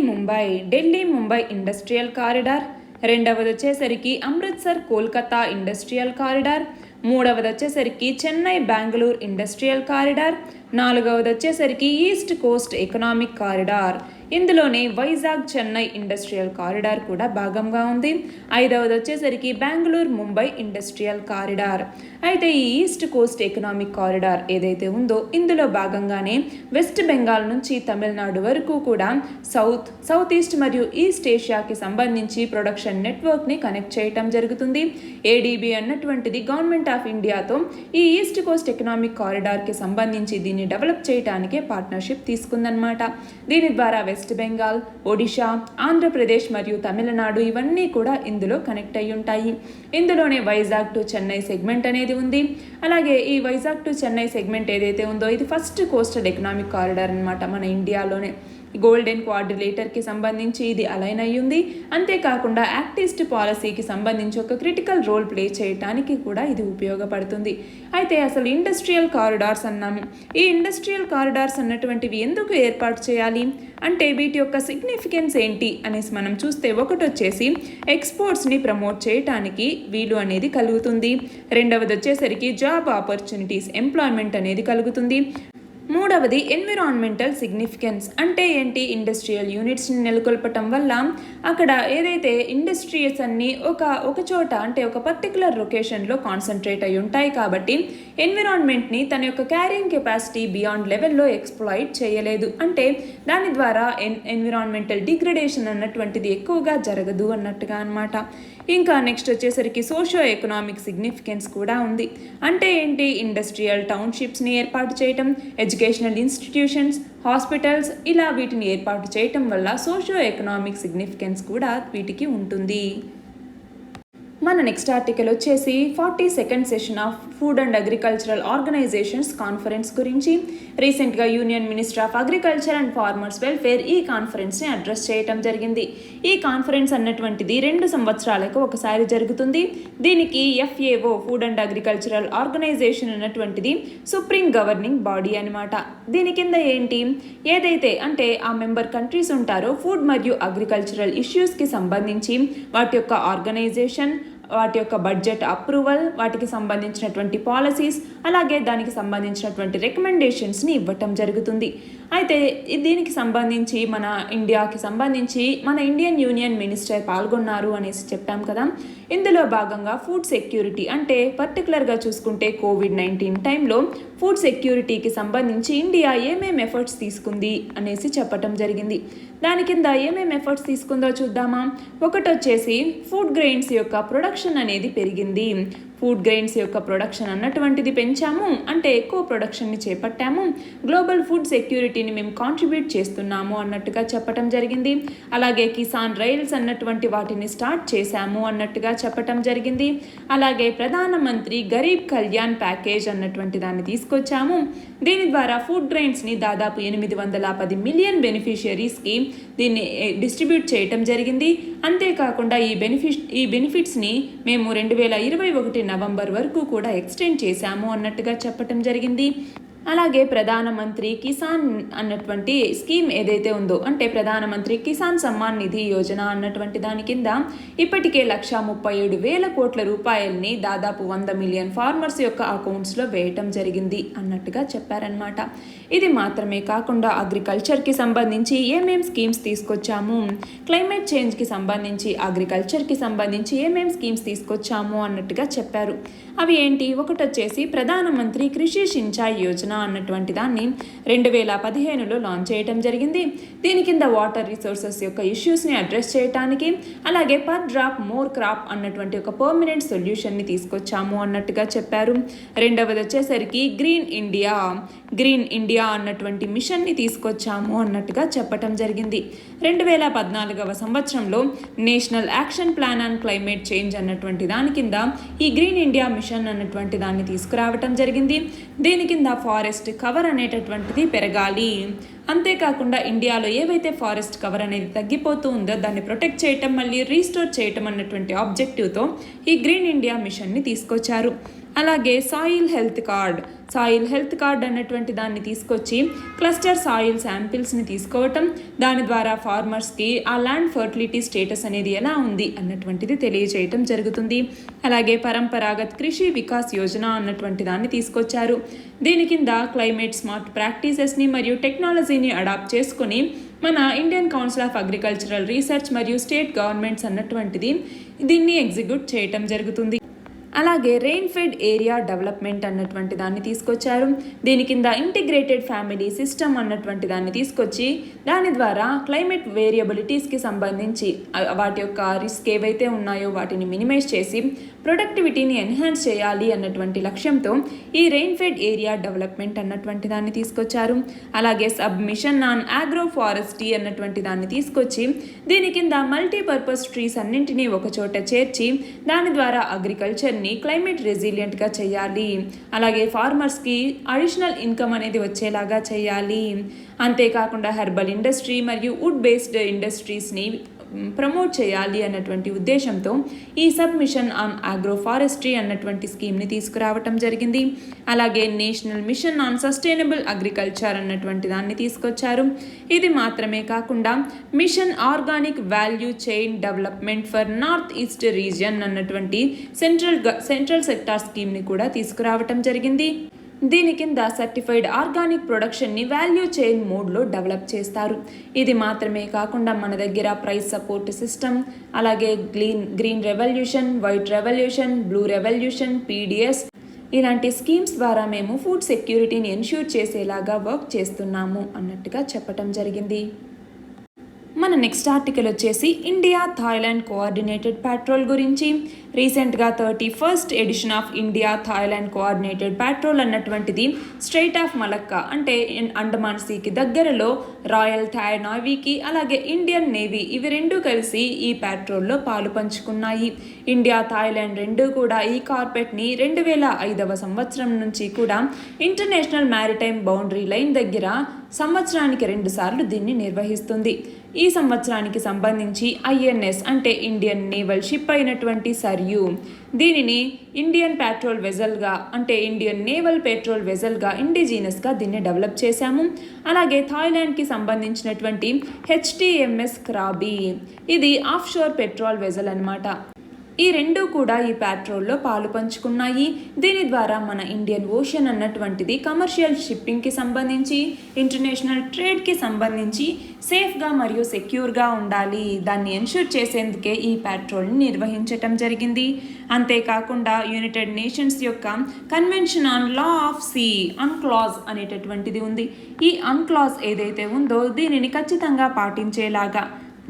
ముంబై ఇండస్ట్రియల్ కారిడార్, రెండవది వచ్చేసరికి అమృత్సర్ కోల్కతా ఇండస్ట్రియల్ కారిడార్, మూడవది వచ్చేసరికి చెన్నై బెంగళూరు ఇండస్ట్రియల్ కారిడార్, నాలుగవది వచ్చేసరికి ఈస్ట్ కోస్ట్ ఎకనామిక్ కారిడార్. ఇందులోనే వైజాగ్ చెన్నై ఇండస్ట్రియల్ కారిడార్ కూడా భాగంగా ఉంది. ఐదవది వచ్చేసరికి బెంగళూరు ముంబై ఇండస్ట్రియల్ కారిడార్. అయితే ఈ ఈస్ట్ కోస్ట్ ఎకనామిక్ కారిడార్ ఏదైతే ఉందో ఇందులో భాగంగానే వెస్ట్ బెంగాల్ నుంచి తమిళనాడు వరకు కూడా సౌత్ ఈస్ట్ మరియు ఈస్ట్ ఏషియాకి సంబంధించి ప్రొడక్షన్ నెట్వర్క్ని కనెక్ట్ చేయటం జరుగుతుంది. ఏడీబీ అన్నటువంటిది గవర్నమెంట్ ఆఫ్ ఇండియాతో ఈ ఈస్ట్ కోస్ట్ ఎకనామిక్ కారిడార్కి సంబంధించి దీన్ని డెవలప్ చేయడానికే పార్ట్నర్షిప్ తీసుకుందన్నమాట. దీని ద్వారా వెస్ట్ బెంగాల్, ఒడిషా, ఆంధ్రప్రదేశ్ మరియు తమిళనాడు ఇవన్నీ కూడా ఇందులో కనెక్ట్ అయి ఉంటాయి. ఇందులోనే వైజాగ్ టు చెన్నై సెగ్మెంట్ అనేది ఉంది. అలాగే ఈ వైజాగ్ టు చెన్నై సెగ్మెంట్ ఏదైతే ఉందో ఇది ఫస్ట్ కోస్టల్ ఎకనామిక్ కారిడార్ అనమాట మన ఇండియాలోనే. గోల్డెన్ క్వాడ్రిలేటర్కి సంబంధించి ఇది అలైన్ అయ్యింది. అంతేకాకుండా యాక్ట్ ఈస్ట్ పాలసీకి సంబంధించి ఒక క్రిటికల్ రోల్ ప్లే చేయడానికి కూడా ఇది ఉపయోగపడుతుంది. అయితే అసలు ఇండస్ట్రియల్ కారిడార్స్ అన్నాము. ఈ ఇండస్ట్రియల్ కారిడార్స్ అన్నటువంటివి ఎందుకు ఏర్పాటు చేయాలి అంటే వీటి యొక్క సిగ్నిఫికెన్స్ ఏంటి అనేసి మనం చూస్తే, ఒకటి వచ్చేసి ఎక్స్పోర్ట్స్ని ప్రమోట్ చేయడానికి వీలు అనేది కలుగుతుంది. రెండవది వచ్చేసరికి జాబ్ ఆపర్చునిటీస్, ఎంప్లాయ్మెంట్ అనేది కలుగుతుంది. మూడవది ఎన్విరాన్మెంటల్ సిగ్నిఫికెన్స్ అంటే ఏంటి, ఇండస్ట్రియల్ యూనిట్స్ని నెలకొల్పటం వల్ల అక్కడ ఏదైతే ఇండస్ట్రీస్ అన్నీ ఒక చోట అంటే ఒక పర్టికులర్ లొకేషన్లో కాన్సన్ట్రేట్ అయి ఉంటాయి కాబట్టి ఎన్విరాన్మెంట్ని తన యొక్క క్యారింగ్ కెపాసిటీ బియాండ్ లెవెల్లో ఎక్స్ప్లాయిట్ చేయలేదు. అంటే దాని ద్వారా ఎన్విరాన్మెంటల్ డిగ్రేడేషన్ అన్నటువంటిది ఎక్కువగా జరగదు అన్నట్టుగా అనమాట. ఇంకా నెక్స్ట్ వచ్చేసరికి సోషో ఎకనామిక్ సిగ్నిఫికెన్స్ కూడా ఉంది. అంటే ఏంటి, ఇండస్ట్రియల్ టౌన్షిప్స్ని ఏర్పాటు చేయటం, ఎడ్యుకేషనల్ ఇన్స్టిట్యూషన్స్, హాస్పిటల్స్ ఇలా వీటిని ఏర్పాటు చేయటం వల్ల సోషో ఎకనామిక్ సిగ్నిఫికెన్స్ కూడా వీటికి ఉంటుంది. మన నెక్స్ట్ ఆర్టికల్ వచ్చేసి 42nd session of food and agricultural organisations conference గురించి. రీసెంట్గా union minister of agriculture and farmers welfare ఈ కాన్ఫరెన్స్ని అడ్రస్ చేయటం జరిగింది. ఈ కాన్ఫరెన్స్ అన్నటువంటిది 2 సంవత్సరాలకు ఒకసారి జరుగుతుంది. దీనికి FAO food and agricultural organisation అన్నటువంటిది సుప్రీం గవర్నింగ్ బాడీ అనమాట. దీని కింద ఏంటి, ఏదైతే అంటే ఆ మెంబర్ కంట్రీస్ ఉంటారో ఫుడ్ మరియు అగ్రికల్చరల్ ఇష్యూస్కి సంబంధించి వాటి యొక్క ఆర్గనైజేషన్, వాటి యొక్క బడ్జెట్ అప్రూవల్, వాటికి సంబంధించినటువంటి పాలసీస్, అలాగే దానికి సంబంధించినటువంటి రికమెండేషన్స్ని ఇవ్వటం జరుగుతుంది. అయితే దీనికి సంబంధించి మన ఇండియాకి సంబంధించి మన ఇండియన్ యూనియన్ మినిస్టర్ పాల్గొన్నారు అనేసి చెప్పాం కదా. ఇందులో భాగంగా ఫుడ్ సెక్యూరిటీ అంటే పర్టికులర్గా చూసుకుంటే కోవిడ్-19 టైంలో ఫుడ్ సెక్యూరిటీకి సంబంధించి ఇండియా ఏమేమి ఎఫర్ట్స్ తీసుకుంది అనేసి చెప్పటం జరిగింది. దాని కింద ఏమేమి ఎఫర్ట్స్ తీసుకుందో చూద్దామా. ఒకటి వచ్చేసి ఫుడ్ గ్రెయిన్స్ యొక్క ప్రొడక్షన్ అనేది పెరిగింది. ఫుడ్ గ్రెయిన్స్ యొక్క ప్రొడక్షన్ అన్నటువంటిది పెంచాము, అంటే ఎక్కువ ప్రొడక్షన్ని చేపట్టాము, గ్లోబల్ ఫుడ్ సెక్యూరిటీని మేము కాంట్రిబ్యూట్ చేస్తున్నాము అన్నట్టుగా చెప్పటం జరిగింది. అలాగే కిసాన్ రైల్స్ అన్నటువంటి వాటిని స్టార్ట్ చేశాము అన్నట్టుగా చెప్పటం జరిగింది. అలాగే ప్రధానమంత్రి గరీబ్ కళ్యాణ్ ప్యాకేజ్ అన్నటువంటి దాన్ని తీసుకొచ్చాము. దీని ద్వారా ఫుడ్ గ్రెయిన్స్ని దాదాపు 810 మిలియన్ బెనిఫిషియరీస్కి దీన్ని డిస్ట్రిబ్యూట్ చేయటం జరిగింది. అంతేకాకుండా ఈ బెనిఫిట్స్ని మేము 2021 నవంబర్ వరకు కూడా ఎక్స్టెండ్ చేశాము అన్నట్టుగా చెప్పటం జరిగింది. అలాగే ప్రధానమంత్రి కిసాన్ అన్నటువంటి స్కీమ్ ఏదైతే ఉందో, అంటే ప్రధానమంత్రి కిసాన్ సమ్మాన్ నిధి యోజన అన్నటువంటి దాని కింద ఇప్పటికే 137,000 కోట్ల రూపాయలని దాదాపు 100 మిలియన్ ఫార్మర్స్ యొక్క అకౌంట్స్లో వేయటం జరిగింది అన్నట్టుగా చెప్పారనమాట. ఇది మాత్రమే కాకుండా అగ్రికల్చర్కి సంబంధించి ఏమేం స్కీమ్స్ తీసుకొచ్చాము, క్లైమేట్ చేంజ్కి సంబంధించి అగ్రికల్చర్కి సంబంధించి ఏమేం స్కీమ్స్ తీసుకొచ్చాము అన్నట్టుగా చెప్పారు. అవి ఏంటి, ఒకటి వచ్చేసి ప్రధానమంత్రి కృషి సించాయ్ యోజన అన్నటువంటి దాన్ని 2015లో లాంచ్ చేయటం జరిగింది. దీని కింద వాటర్ రిసోర్సెస్ యొక్క ఇష్యూస్ని అడ్రస్ చేయడానికి, అలాగే పర్ డ్రాప్ మోర్ క్రాప్ అన్నటువంటి ఒక పర్మనెంట్ సొల్యూషన్ని తీసుకొచ్చాము అన్నట్టుగా చెప్పారు. రెండవది వచ్చేసరికి గ్రీన్ ఇండియా అన్నటువంటి మిషన్ని తీసుకొచ్చాము అన్నట్టుగా చెప్పటం జరిగింది. 2014వ సంవత్సరంలో national action plan on climate change అన్నటువంటి దాని కింద ఈ గ్రీన్ ఇండియా మిషన్ అన్నటువంటి దాన్ని తీసుకురావటం జరిగింది. దీని కింద ఫారెస్ట్ కవర్ అనేటటువంటిది పెరగాలి, అంతేకాకుండా ఇండియాలో ఏవైతే ఫారెస్ట్ కవర్ అనేది తగ్గిపోతూ ఉందో దాన్ని ప్రొటెక్ట్ చేయటం, మళ్ళీ రీస్టోర్ చేయటం అన్నటువంటి ఆబ్జెక్టివ్తో ఈ గ్రీన్ ఇండియా మిషన్ని తీసుకొచ్చారు. అలాగే సాయిల్ హెల్త్ కార్డ్ అన్నటువంటి దాన్ని తీసుకొచ్చి క్లస్టర్ సాయిల్ శాంపిల్స్ని తీసుకోవటం, దాని ద్వారా ఫార్మర్స్కి ఆ ల్యాండ్ ఫర్టిలిటీ స్టేటస్ అనేది ఎలా ఉంది అన్నటువంటిది తెలియజేయటం జరుగుతుంది. అలాగే పరంపరాగత్ కృషి వికాస్ యోజన అన్నటువంటి దాన్ని తీసుకొచ్చారు. దీని కింద క్లైమేట్ స్మార్ట్ ప్రాక్టీసెస్ని మరియు టెక్నాలజీని అడాప్ట్ చేసుకుని మన Indian council of agricultural research మరియు స్టేట్ గవర్నమెంట్స్ అన్నటువంటిది దీన్ని ఎగ్జిక్యూట్ చేయటం జరుగుతుంది. అలాగే రెయిన్ ఫెడ్ ఏరియా డెవలప్మెంట్ అన్నటువంటి దాన్ని తీసుకొచ్చారు. దీని కింద ఇంటిగ్రేటెడ్ ఫ్యామిలీ సిస్టమ్ అన్నటువంటి దాన్ని తీసుకొచ్చి దాని ద్వారా క్లైమేట్ వేరియబిలిటీస్కి సంబంధించి వాటి యొక్క రిస్క్ ఏవైతే ఉన్నాయో వాటిని మినిమైజ్ చేసి ప్రొడక్టివిటీని ఎన్హాన్స్ చేయాలి అన్నటువంటి లక్ష్యంతో ఈ రెయిన్ ఫెడ్ ఏరియా డెవలప్మెంట్ అన్నటువంటి దాన్ని తీసుకొచ్చారు. అలాగే సబ్మిషన్ ఆన్ ఆగ్రో ఫారెస్ట్రీ అన్నటువంటి దాన్ని తీసుకొచ్చి దీని కింద మల్టీపర్పస్ ట్రీస్ అన్నింటినీ ఒక చోట చేర్చి దాని ద్వారా అగ్రికల్చర్ని క్లైమేట్ రెసిలియంట్గా చేయాలి, అలాగే ఫార్మర్స్కి అడిషనల్ ఇన్కమ్ అనేది వచ్చేలాగా చేయాలి. అంతేకాకుండా హెర్బల్ ఇండస్ట్రీ మరియు వుడ్ బేస్డ్ ఇండస్ట్రీస్ని ప్రమోట్ చేయాలి అన్నటువంటి ఉద్దేశంతో ఈ సబ్మిషన్ ఆన్ ఆగ్రో ఫారెస్ట్రీ అన్నటువంటి స్కీమ్ని తీసుకురావటం జరిగింది. అలాగే national mission on sustainable agriculture అన్నటువంటి దాన్ని తీసుకొచ్చారు. ఇది మాత్రమే కాకుండా mission organic value chain development for north east region అన్నటువంటి సెంట్రల్ సెక్టార్ స్కీమ్ని కూడా తీసుకురావటం జరిగింది. దీని కింద సర్టిఫైడ్ ఆర్గానిక్ ప్రొడక్షన్ని వాల్యూ చైన్ మోడ్లో డెవలప్ చేస్తారు. ఇది మాత్రమే కాకుండా మన దగ్గర ప్రైస్ సపోర్ట్ సిస్టమ్, అలాగే green revolution, white revolution, blue revolution, PDS ఇలాంటి స్కీమ్స్ ద్వారా మేము ఫుడ్ సెక్యూరిటీని ఎన్ష్యూర్ చేసేలాగా వర్క్ చేస్తున్నాము అన్నట్టుగా చెప్పటం జరిగింది. మన నెక్స్ట్ ఆర్టికల్ వచ్చేసి ఇండియా థాయిలాండ్ కోఆర్డినేటెడ్ పెట్రోల్ గురించి. రీసెంట్గా 31st edition of India Thailand coordinated patrol అన్నటువంటిది స్ట్రైట్ ఆఫ్ మలక్కా అంటే అండమాన్ సీకి దగ్గరలో రాయల్ థాయ్ నేవీకి అలాగే ఇండియన్ నేవీ ఇవి రెండు కలిసి ఈ పెట్రోల్లో పాలు పంచుకున్నాయి. ఇండియా థాయిలాండ్ రెండు కూడా ఈ కార్పెట్ని 2005వ సంవత్సరం నుంచి కూడా ఇంటర్నేషనల్ మ్యారిటైమ్ బౌండరీ లైన్ దగ్గర సంవత్సరానికి 2 సార్లు దీన్ని నిర్వహిస్తుంది. ఈ సంవత్సరానికి సంబంధించి ఐఎన్ఎస్ అంటే ఇండియన్ నేవల్ షిప్ అయినటువంటి సర్యూ దీనిని ఇండియన్ పెట్రోల్ వెజల్గా అంటే ఇండియన్ నేవల్ పెట్రోల్ వెజల్గా ఇండిజీనస్గా దీన్ని డెవలప్ చేశాము. అలాగే థాయిలాండ్కి సంబంధించినటువంటి హెచ్టిఎంఎస్ క్రాబీ ఇది ఆఫ్ షోర్ పెట్రోల్ వెజల్ అనమాట. ఈ రెండు కూడా ఈ పెట్రోల్లో పాలు పంచుకున్నాయి. దీని ద్వారా మన ఇండియన్ ఓషన్ అన్నటువంటిది కమర్షియల్ షిప్పింగ్కి సంబంధించి ఇంటర్నేషనల్ ట్రేడ్కి సంబంధించి సేఫ్గా మరియు సెక్యూర్గా ఉండాలి దాన్ని ఎన్ష్యూర్ చేసేందుకే ఈ పెట్రోల్ని నిర్వహించటం జరిగింది. అంతేకాకుండా యునైటెడ్ నేషన్స్ యొక్క convention on law of sea UNCLOS అనేటటువంటిది ఉంది. ఈ అన్క్లాజ్ ఏదైతే ఉందో దీనిని ఖచ్చితంగా పాటించేలాగా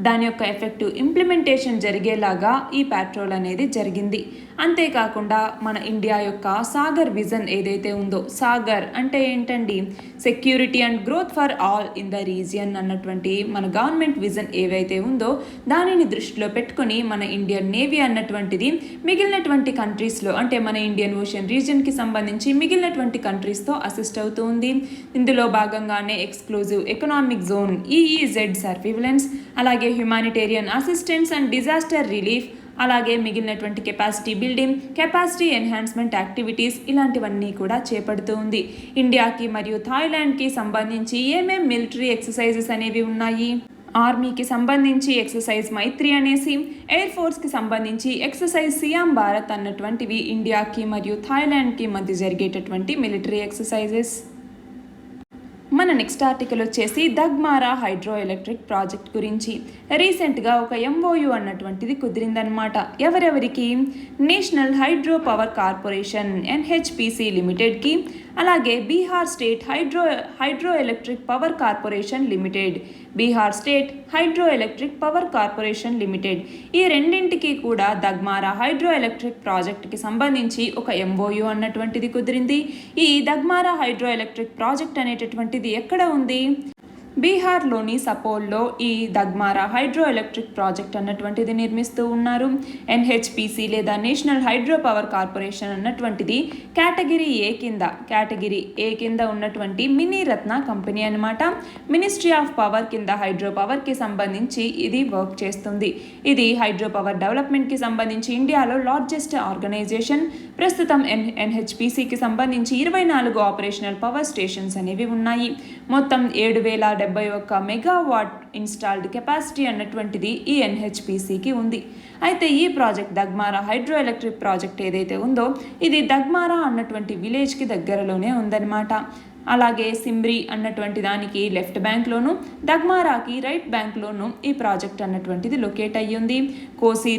దాని యొక్క ఎఫెక్టివ్ ఇంప్లిమెంటేషన్ జరిగేలాగా ఈ పెట్రోల్ అనేది జరిగింది. అంతేకాకుండా మన ఇండియా యొక్క సాగర్ విజన్ ఏదైతే ఉందో సాగర్ అంటే ఏంటండి security and growth for all in the region అన్నటువంటి మన గవర్నమెంట్ విజన్ ఏవైతే ఉందో దానిని దృష్టిలో పెట్టుకొని మన ఇండియన్ నేవీ అన్నటువంటిది మిగిలినటువంటి కంట్రీస్లో అంటే మన ఇండియన్ ఓషన్ రీజియన్కి సంబంధించి మిగిలినటువంటి కంట్రీస్తో అసిస్ట్ అవుతూ ఉంది. ఇందులో భాగంగానే exclusive economic zone EEZ surveillance అలాగే humanitarian assistance and disaster relief అలాగే మిగిలినటువంటి capacity building capacity enhancement activities ఇలాంటివన్నీ కూడా చేపడుతూ ఉంది. ఇండియాకి మరియు థాయిలాండ్కి సంబంధించి ఏమేం మిలిటరీ ఎక్సర్సైజెస్ అనేవి ఉన్నాయి. ఆర్మీకి సంబంధించి ఎక్సర్సైజ్ మైత్రి అనేసి ఎయిర్ ఫోర్స్కి సంబంధించి ఎక్సర్సైజ్ సియాం భారత్ అన్నటువంటివి ఇండియాకి మరియు థాయిలాండ్కి మధ్య జరిగేటటువంటి మిలిటరీ ఎక్సర్సైజెస్. మన నెక్స్ట్ ఆర్టికల్ వచ్చేసి దగ్మారా హైడ్రో ఎలక్ట్రిక్ ప్రాజెక్ట్ గురించి. రీసెంట్గా ఒక ఎంఓయు అన్నటువంటిది కుదిరిందనమాట. ఎవరెవరికి? National hydro power corporation NHPC లిమిటెడ్కి అలాగే Bihar state hydro electric power corporation limited Bihar state hydro electric power corporation limited ఈ రెండింటికి కూడా దగ్మారా హైడ్రో ఎలక్ట్రిక్ ప్రాజెక్ట్కి సంబంధించి ఒక ఎంఓయు అన్నటువంటిది కుదిరింది. ఈ దగ్మారా హైడ్రో ఎలక్ట్రిక్ ప్రాజెక్ట్ అనేటటువంటిది ఎక్కడ ఉంది? బీహార్లోని సపోల్లో ఈ దగ్మారా హైడ్రో ఎలక్ట్రిక్ ప్రాజెక్ట్ అన్నటువంటిది నిర్మిస్తూ ఉన్నారు. ఎన్హెచ్పిసి లేదా నేషనల్ హైడ్రో పవర్ కార్పొరేషన్ అన్నటువంటిది కేటగిరీ ఏ కింద ఉన్నటువంటి మినీ రత్న కంపెనీ అనమాట. మినిస్ట్రీ ఆఫ్ పవర్ కింద హైడ్రో పవర్కి సంబంధించి ఇది వర్క్ చేస్తుంది. ఇది హైడ్రో పవర్ డెవలప్మెంట్కి సంబంధించి ఇండియాలో లార్జెస్ట్ ఆర్గనైజేషన్. ప్రస్తుతం ఎన్హెచ్పిసికి సంబంధించి 24 ఆపరేషనల్ పవర్ స్టేషన్స్ అనేవి ఉన్నాయి. మొత్తం 7,071 మెగావాట్ ఇన్స్టాల్డ్ కెపాసిటీ అన్నటువంటిది ఈ ఎన్హెచ్పిసికి ఉంది. అయితే ఈ ప్రాజెక్ట్ దగ్మారా హైడ్రో ఎలక్ట్రిక్ ప్రాజెక్ట్ ఏదైతే ఉందో ఇది దగ్మారా అన్నటువంటి విలేజ్కి దగ్గరలోనే ఉందన్నమాట. అలాగే సిమ్రీ అన్నటువంటి దానికి లెఫ్ట్ బ్యాంక్లోను దగ్మారాకి రైట్ బ్యాంక్లోను ఈ ప్రాజెక్ట్ అన్నటువంటిది లొకేట్ అయ్యింది. కోసీ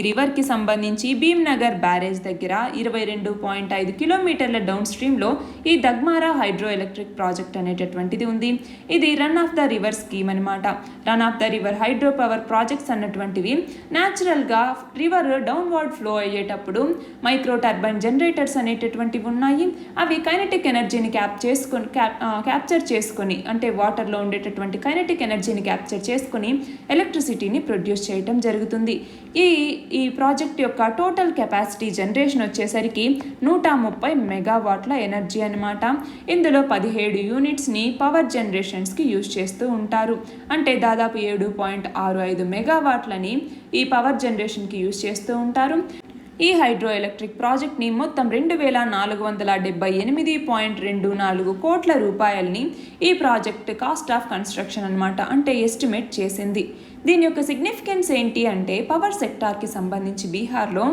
రివర్కి సంబంధించి భీమ్నగర్ బ్యారేజ్ దగ్గర 22.5 కిలోమీటర్ల డౌన్ స్ట్రీమ్లో ఈ దగ్మారా హైడ్రో ఎలక్ట్రిక్ ప్రాజెక్ట్ అనేటటువంటిది ఉంది. ఇది run of the river scheme అనమాట. Run of the river hydro power projects అన్నటువంటివి న్యాచురల్గా రివర్ డౌన్వర్డ్ ఫ్లో అయ్యేటప్పుడు మైక్రో టర్బైన్ జనరేటర్స్ అనేటటువంటివి ఉన్నాయి. అవి కైనెటిక్ ఎనర్జీని క్యాప్చర్ చేసుకొని అంటే వాటర్లో ఉండేటటువంటి కైనెటిక్ ఎనర్జీని క్యాప్చర్ చేసుకొని ఎలక్ట్రిసిటీని ప్రొడ్యూస్ చేయటం జరుగుతుంది. ఈ ప్రాజెక్ట్ యొక్క టోటల్ కెపాసిటీ జనరేషన్ వచ్చేసరికి 130 మెగావాట్ల ఎనర్జీ అనమాట. ఇందులో 17 యూనిట్స్ని పవర్ జనరేషన్స్కి యూజ్ చేస్తూ ఉంటారు. అంటే దాదాపు 7.65 మెగావాట్లని ఈ పవర్ జనరేషన్కి యూజ్ చేస్తూ ఉంటారు. ఈ హైడ్రో ఎలక్ట్రిక్ ప్రాజెక్ట్ని మొత్తం 2,478.24 కోట్ల రూపాయలని ఈ ప్రాజెక్ట్ కాస్ట్ ఆఫ్ కన్స్ట్రక్షన్ అనమాట అంటే ఎస్టిమేట్ చేసింది. దీని యొక్క సిగ్నిఫికెన్స్ ఏంటి అంటే పవర్ సెక్టార్కి సంబంధించి బీహార్లో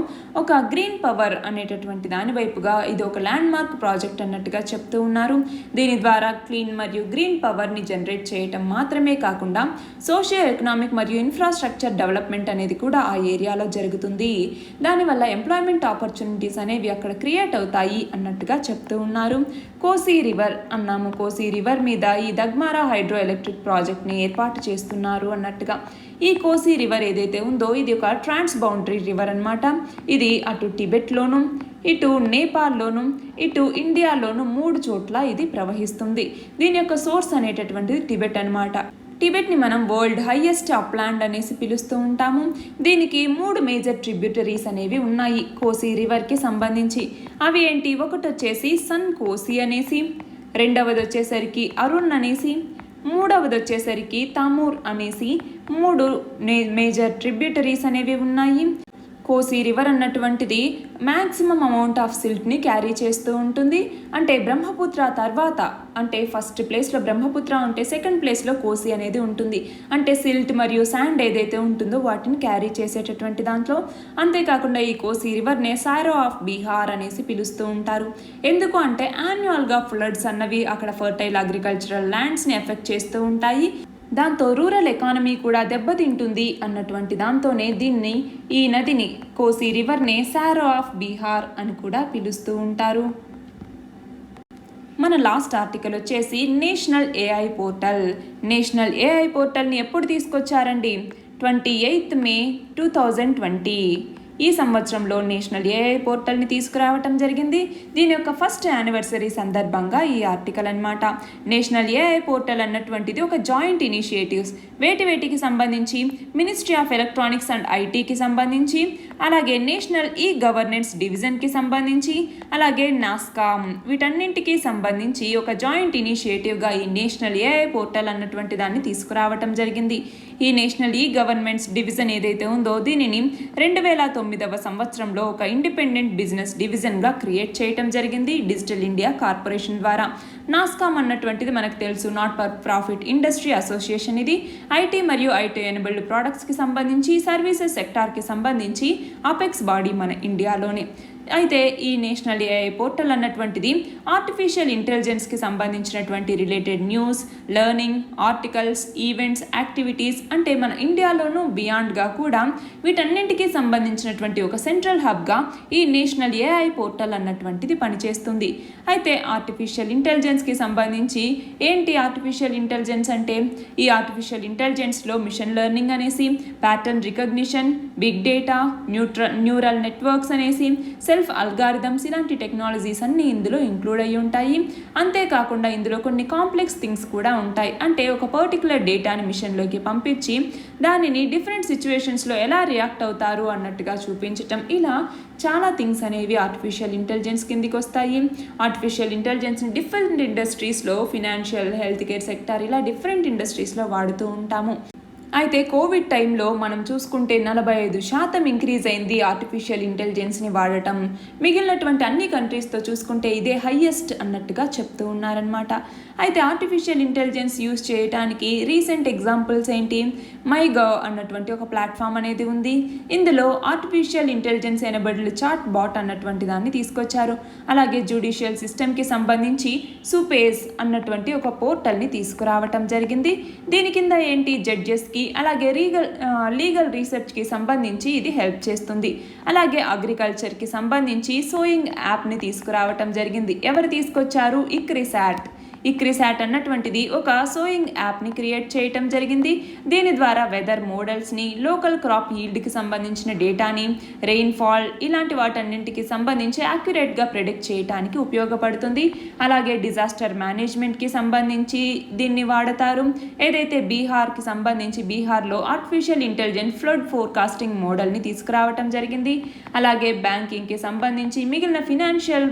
ఒక గ్రీన్ పవర్ అనేటటువంటి దాని వైపుగా ఇది ఒక ల్యాండ్ మార్క్ ప్రాజెక్ట్ అన్నట్టుగా చెప్తూ ఉన్నారు. దీని ద్వారా క్లీన్ మరియు గ్రీన్ పవర్ని జనరేట్ చేయటం మాత్రమే కాకుండా సోషియో ఎకనామిక్ మరియు ఇన్ఫ్రాస్ట్రక్చర్ డెవలప్మెంట్ అనేది కూడా ఆ ఏరియాలో జరుగుతుంది. దానివల్ల ఎంప్లాయ్మెంట్ ఆపర్చునిటీస్ అనేవి అక్కడ క్రియేట్ అవుతాయి అన్నట్టుగా చెప్తూ ఉన్నారు. కోసీ రివర్ అన్నాము. కోసీ రివర్ మీద ఈ దగ్మారా హైడ్రో ఎలక్ట్రిక్ ప్రాజెక్ట్ని ఏర్పాటు చేస్తున్నారు అన్నట్టుగా. ఈ కోసీ రివర్ ఏదైతే ఉందో ఇది ఒక ట్రాన్స్ బౌండరీ రివర్ అన్నమాట. ఇది అటు టిబెట్లోను, ఇటు నేపాల్లోను, ఇటు ఇండియాలోను 3 చోట్ల ఇది ప్రవహిస్తుంది. దీని యొక్క సోర్స్ అనేటటువంటిది టిబెట్ అన్నమాట. టిబెట్ని మనం వరల్డ్ హైయెస్ట్ అప్లాండ్ అనేసి పిలుస్తూ ఉంటాము. దీనికి 3 మేజర్ ట్రిబ్యూటరీస్ అనేవి ఉన్నాయి కోసీ రివర్కి సంబంధించి. అవి ఏంటి? ఒకటి వచ్చేసి సన్ కోసీ అనేసి, రెండవది వచ్చేసరికి అరుణ్ అనేసి, మూడవది వచ్చేసరికి తామూర్ అనేసి 3 మేజర్ ట్రిబ్యూటరీస్ అనేవి ఉన్నాయి. కోసీ రివర్ అన్నటువంటిది మ్యాక్సిమం అమౌంట్ ఆఫ్ సిల్ట్ని క్యారీ చేస్తూ ఉంటుంది. అంటే బ్రహ్మపుత్ర తర్వాత, అంటే ఫస్ట్ ప్లేస్లో బ్రహ్మపుత్ర ఉంటే సెకండ్ ప్లేస్లో కోసీ అనేది ఉంటుంది. అంటే సిల్ట్ మరియు శాండ్ ఏదైతే ఉంటుందో వాటిని క్యారీ చేసేటటువంటి దాంట్లో. అంతేకాకుండా ఈ కోసీ రివర్నే సారో ఆఫ్ బీహార్ అనేసి పిలుస్తూ ఉంటారు. ఎందుకు అంటే యాన్యువల్గా ఫ్లడ్స్ అన్నవి అక్కడ ఫర్టైల్ అగ్రికల్చరల్ ల్యాండ్స్ని ఎఫెక్ట్ చేస్తూ ఉంటాయి. దాంతో రూరల్ ఎకానమీ కూడా దెబ్బతింటుంది అన్నటువంటి దాంతోనే ఈ నదిని కోసీ రివర్నే సారో ఆఫ్ బీహార్ అని కూడా పిలుస్తూ ఉంటారు. మన లాస్ట్ ఆర్టికల్ వచ్చేసి national AI portal. National AI పోర్టల్ని ఎప్పుడు తీసుకొచ్చారండి? 28 మే 2020 ఈ సంవత్సరంలో నేషనల్ ఏఐ పోర్టల్ని తీసుకురావటం జరిగింది. దీని యొక్క ఫస్ట్ యానివర్సరీ సందర్భంగా ఈ ఆర్టికల్ అన్నమాట. నేషనల్ ఏఐ పోర్టల్ అన్నటువంటిది ఒక జాయింట్ ఇనిషియేటివ్స్ వేటికి సంబంధించి మినిస్ట్రీ ఆఫ్ ఎలక్ట్రానిక్స్ అండ్ ఐటీకి సంబంధించి, అలాగే నేషనల్ ఈ గవర్నెన్స్ డివిజన్కి సంబంధించి, అలాగే నాస్కామ్ వీటన్నింటికి సంబంధించి ఒక జాయింట్ ఇనిషియేటివ్గా ఈ నేషనల్ ఏఐ పోర్టల్ అన్నటువంటి దాన్ని తీసుకురావటం జరిగింది. ఈ నేషనల్ ఈ గవర్నమెంట్స్ డివిజన్ ఏదైతే ఉందో దీనిని 2009వ సంవత్సరంలో ఒక ఇండిపెండెంట్ బిజినెస్ డివిజన్గా క్రియేట్ చేయటం జరిగింది డిజిటల్ ఇండియా కార్పొరేషన్ ద్వారా. నాస్కామ్ అన్నటువంటిది మనకు తెలుసు, not for profit industry association. ఇది ఐటీ మరియు ఐటీ ఎనేబుల్డ్ ప్రోడక్ట్స్కి సంబంధించి, సర్వీసెస్ సెక్టార్కి సంబంధించి అపెక్స్ బాడీ మన ఇండియాలోనే. అయితే ఈ నేషనల్ ఏఐ పోర్టల్ అన్నటువంటిది ఆర్టిఫిషియల్ ఇంటెలిజెన్స్కి సంబంధించినటువంటి related news, learning, articles, events, activities అంటే మన ఇండియాలోనూ బియాండ్గా కూడా వీటన్నింటికి సంబంధించినటువంటి ఒక సెంట్రల్ హబ్గా ఈ నేషనల్ ఏఐ పోర్టల్ అన్నటువంటిది పనిచేస్తుంది. అయితే ఆర్టిఫిషియల్ ఇంటెలిజెన్స్కి సంబంధించి ఏంటి ఆర్టిఫిషియల్ ఇంటెలిజెన్స్ అంటే? ఈ ఆర్టిఫిషియల్ ఇంటెలిజెన్స్లో మిషన్ లెర్నింగ్ అనేసి, pattern recognition, big data, neural networks అనేసి, సెల్ఫ్ అల్గారిథమ్స్ ఇలాంటి టెక్నాలజీస్ అన్నీ ఇందులో ఇంక్లూడ్ అయ్యి ఉంటాయి. అంతేకాకుండా ఇందులో కొన్ని కాంప్లెక్స్ థింగ్స్ కూడా ఉంటాయి. అంటే ఒక పర్టికులర్ డేటాని మిషన్లోకి పంపించి దానిని డిఫరెంట్ సిచ్యువేషన్స్లో ఎలా రియాక్ట్ అవుతారు అన్నట్టుగా చూపించటం, ఇలా చాలా థింగ్స్ అనేవి ఆర్టిఫిషియల్ ఇంటెలిజెన్స్ కిందికి వస్తాయి. ఆర్టిఫిషియల్ ఇంటెలిజెన్స్ని డిఫరెంట్ ఇండస్ట్రీస్లో, ఫినాన్షియల్, హెల్త్ కేర్ సెక్టార్ ఇలా డిఫరెంట్ ఇండస్ట్రీస్లో వాడుతూ ఉంటాము. అయితే కోవిడ్ టైంలో మనం చూసుకుంటే 45% ఇంక్రీజ్ అయింది ఆర్టిఫిషియల్ ఇంటెలిజెన్స్ని వాడటం. మిగిలినటువంటి అన్ని కంట్రీస్తో చూసుకుంటే ఇదే హైయెస్ట్ అన్నట్టుగా చెప్తూ ఉన్నారనమాట. అయితే ఆర్టిఫిషియల్ ఇంటెలిజెన్స్ యూజ్ చేయడానికి రీసెంట్ ఎగ్జాంపుల్స్ ఏంటి? మైగవ్ అన్నటువంటి ఒక ప్లాట్ఫామ్ అనేది ఉంది. ఇందులో artificial intelligence enabled chat bot అన్నటువంటి దాన్ని తీసుకొచ్చారు. అలాగే జ్యుడిషియల్ సిస్టమ్కి సంబంధించి సుపేస్ అన్నటువంటి ఒక పోర్టల్ని తీసుకురావటం జరిగింది. దీని కింద ఏంటి? జడ్జెస్కి అలాగే లీగల్ రీసెర్చ్కి సంబంధించి ఇది హెల్ప్ చేస్తుంది. అలాగే అగ్రికల్చర్కి సంబంధించి సోయింగ్ యాప్ని తీసుకురావటం జరిగింది. ఎవరు తీసుకొచ్చారు? ఇక్రిసాట్ అన్నటువంటిది ఒక సోయింగ్ యాప్ని క్రియేట్ చేయటం జరిగింది. దీని ద్వారా వెదర్ మోడల్స్ని, లోకల్ క్రాప్ ఈల్డ్కి సంబంధించిన డేటాని, రెయిన్ఫాల్ ఇలాంటి వాటన్నింటికి సంబంధించి యాక్యురేట్గా ప్రెడిక్ట్ చేయడానికి ఉపయోగపడుతుంది. అలాగే డిజాస్టర్ మేనేజ్మెంట్కి సంబంధించి దీన్ని వాడతారు. ఏదైతే బీహార్కి సంబంధించి బీహార్లో ఆర్టిఫిషియల్ ఇంటెలిజెన్స్ ఫ్లడ్ ఫోర్కాస్టింగ్ మోడల్ని తీసుకురావటం జరిగింది. అలాగే బ్యాంకింగ్కి సంబంధించి, మిగిలిన ఫినాన్షియల్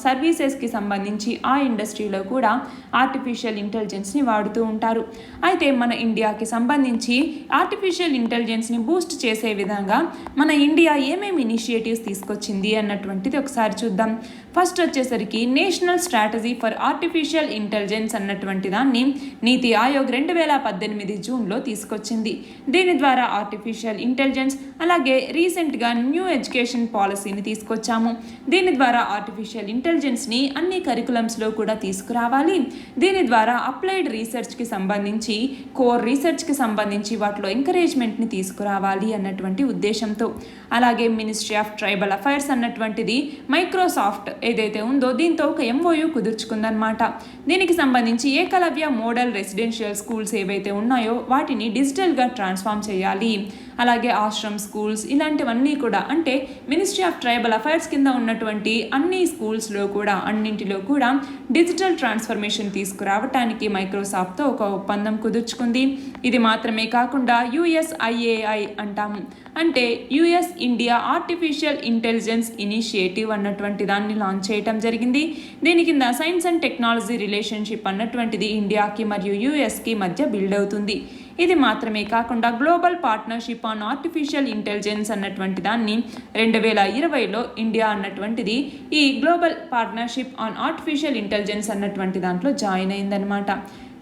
సర్వీసెస్కి సంబంధించి ఆ ఇండస్ట్రీలో కూడా ఆర్టిఫిషియల్ ఇంటెలిజెన్స్ని వాడుతూ ఉంటారు. అయితే మన ఇండియాకి సంబంధించి ఆర్టిఫిషియల్ ఇంటెలిజెన్స్ని బూస్ట్ చేసే విధంగా మన ఇండియా ఏమేమి ఇనిషియేటివ్స్ తీసుకొచ్చింది అన్నటువంటిది ఒకసారి చూద్దాం. ఫస్ట్ వచ్చేసరికి national strategy for artificial intelligence అన్నటువంటి దాన్ని నీతి ఆయోగ్ 2018 జూన్లో తీసుకొచ్చింది. దీని ద్వారా ఆర్టిఫిషియల్ ఇంటెలిజెన్స్ అలాగే రీసెంట్గా న్యూ ఎడ్యుకేషన్ పాలసీని తీసుకొచ్చాము. దీని ద్వారా ఆర్టిఫిషియల్ ఇంటెలిజెన్స్ని అన్ని కరికులమ్స్లో కూడా తీసుకురావాలి. దీని ద్వారా అప్లైడ్ రీసెర్చ్కి సంబంధించి కోర్ రీసెర్చ్కి సంబంధించి వాటిలో ఎంకరేజ్మెంట్ని తీసుకురావాలి అన్నటువంటి ఉద్దేశంతో. అలాగే మినిస్ట్రీ ఆఫ్ ట్రైబల్ అఫైర్స్ అన్నటువంటిది మైక్రోసాఫ్ట్ ఏదైతే ఉందో దీంతో ఒక MOU కుదుర్చుకుందనమాట. దీనికి సంబంధించి ఏకలవ్య మోడల్ రెసిడెన్షియల్ స్కూల్స్ ఏవైతే ఉన్నాయో వాటిని డిజిటల్గా ట్రాన్స్ఫార్మ్ చేయాలి. అలాగే ఆశ్రమ్ స్కూల్స్ ఇలాంటివన్నీ కూడా, అంటే మినిస్ట్రీ ఆఫ్ ట్రైబల్ అఫైర్స్ కింద ఉన్నటువంటి అన్ని స్కూల్స్లో కూడా అన్నింటిలో కూడా డిజిటల్ ట్రాన్స్ఫర్మేషన్ తీసుకురావటానికి మైక్రోసాఫ్ట్తో ఒక ఒప్పందం కుదుర్చుకుంది. ఇది మాత్రమే కాకుండా USIAI అంటాము, అంటే US India artificial intelligence initiative అన్నటువంటి దాన్ని లాంచ్ చేయటం జరిగింది. దీని కింద సైన్స్ అండ్ టెక్నాలజీ రిలేషన్షిప్ అన్నటువంటిది ఇండియాకి మరియు USకి మధ్య బిల్డ్ అవుతుంది. ఇది మాత్రమే కాకుండా global partnership on artificial intelligence అన్నటువంటి దాన్ని 2020లో ఇండియా అన్నటువంటిది ఈ global partnership on artificial intelligence అన్నటువంటి దాంట్లో జాయిన్ అయిందనమాట.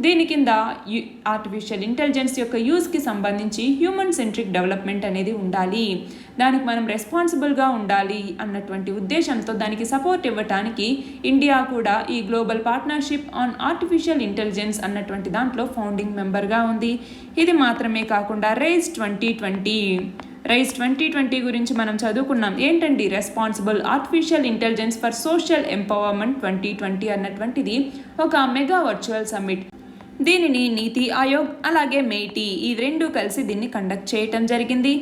దీని కింద ఆర్టిఫిషియల్ ఇంటెలిజెన్స్ యొక్క యూజ్కి సంబంధించి హ్యూమన్ సెంట్రిక్ డెవలప్మెంట్ అనేది ఉండాలి, దానికి మనం రెస్పాన్సిబుల్గా ఉండాలి అన్నటువంటి ఉద్దేశంతో దానికి సపోర్ట్ ఇవ్వటానికి ఇండియా కూడా ఈ global partnership on artificial intelligence అన్నటువంటి దాంట్లో ఫౌండింగ్ మెంబర్గా ఉంది. ఇది మాత్రమే కాకుండా రైజ్ 2020 గురించి మనం చదువుకున్నాం. ఏంటండి responsible artificial intelligence for social empowerment 2020 అన్నటువంటిది ఒక మెగా వర్చువల్ సమ్మిట్. దీనిని నీతి ఆయోగ్ అలాగే మేటీ ఈ రెండు కలిసి దీన్ని కండక్ట్ చేయటం జరిగింది.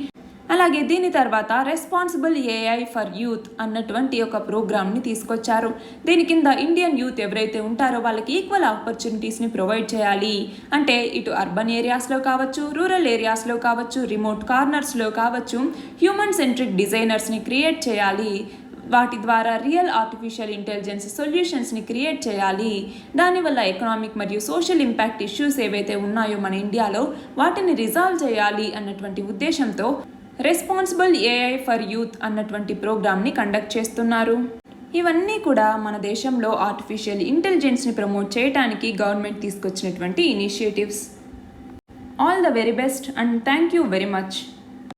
అలాగే దీని తర్వాత రెస్పాన్సిబుల్ AI ఫర్ యూత్ అన్నటువంటి ఒక ప్రోగ్రామ్ని తీసుకొచ్చారు. దీని కింద ఇండియన్ యూత్ ఎవరైతే ఉంటారో వాళ్ళకి ఈక్వల్ ఆపర్చునిటీస్ని ప్రొవైడ్ చేయాలి. అంటే ఇటు అర్బన్ ఏరియాస్లో కావచ్చు, రూరల్ ఏరియాస్లో కావచ్చు, రిమోట్ కార్నర్స్లో కావచ్చు, హ్యూమన్ సెంట్రిక్ డిజైనర్స్ని క్రియేట్ చేయాలి. వాటి ద్వారా రియల్ ఆర్టిఫిషియల్ ఇంటెలిజెన్స్ సొల్యూషన్స్ని క్రియేట్ చేయాలి. దానివల్ల ఎకనామిక్ మరియు సోషల్ ఇంపాక్ట్ ఇష్యూస్ ఏవైతే ఉన్నాయో మన ఇండియాలో వాటిని రిజాల్వ్ చేయాలి అన్నటువంటి ఉద్దేశంతో రెస్పాన్సిబుల్ AI ఫర్ యూత్ అన్నటువంటి ప్రోగ్రామ్ని కండక్ట్ చేస్తున్నారు. ఇవన్నీ కూడా మన దేశంలో ఆర్టిఫిషియల్ ఇంటెలిజెన్స్ని ప్రమోట్ చేయడానికి గవర్నమెంట్ తీసుకొచ్చినటువంటి initiatives. All the very best and thank you very much.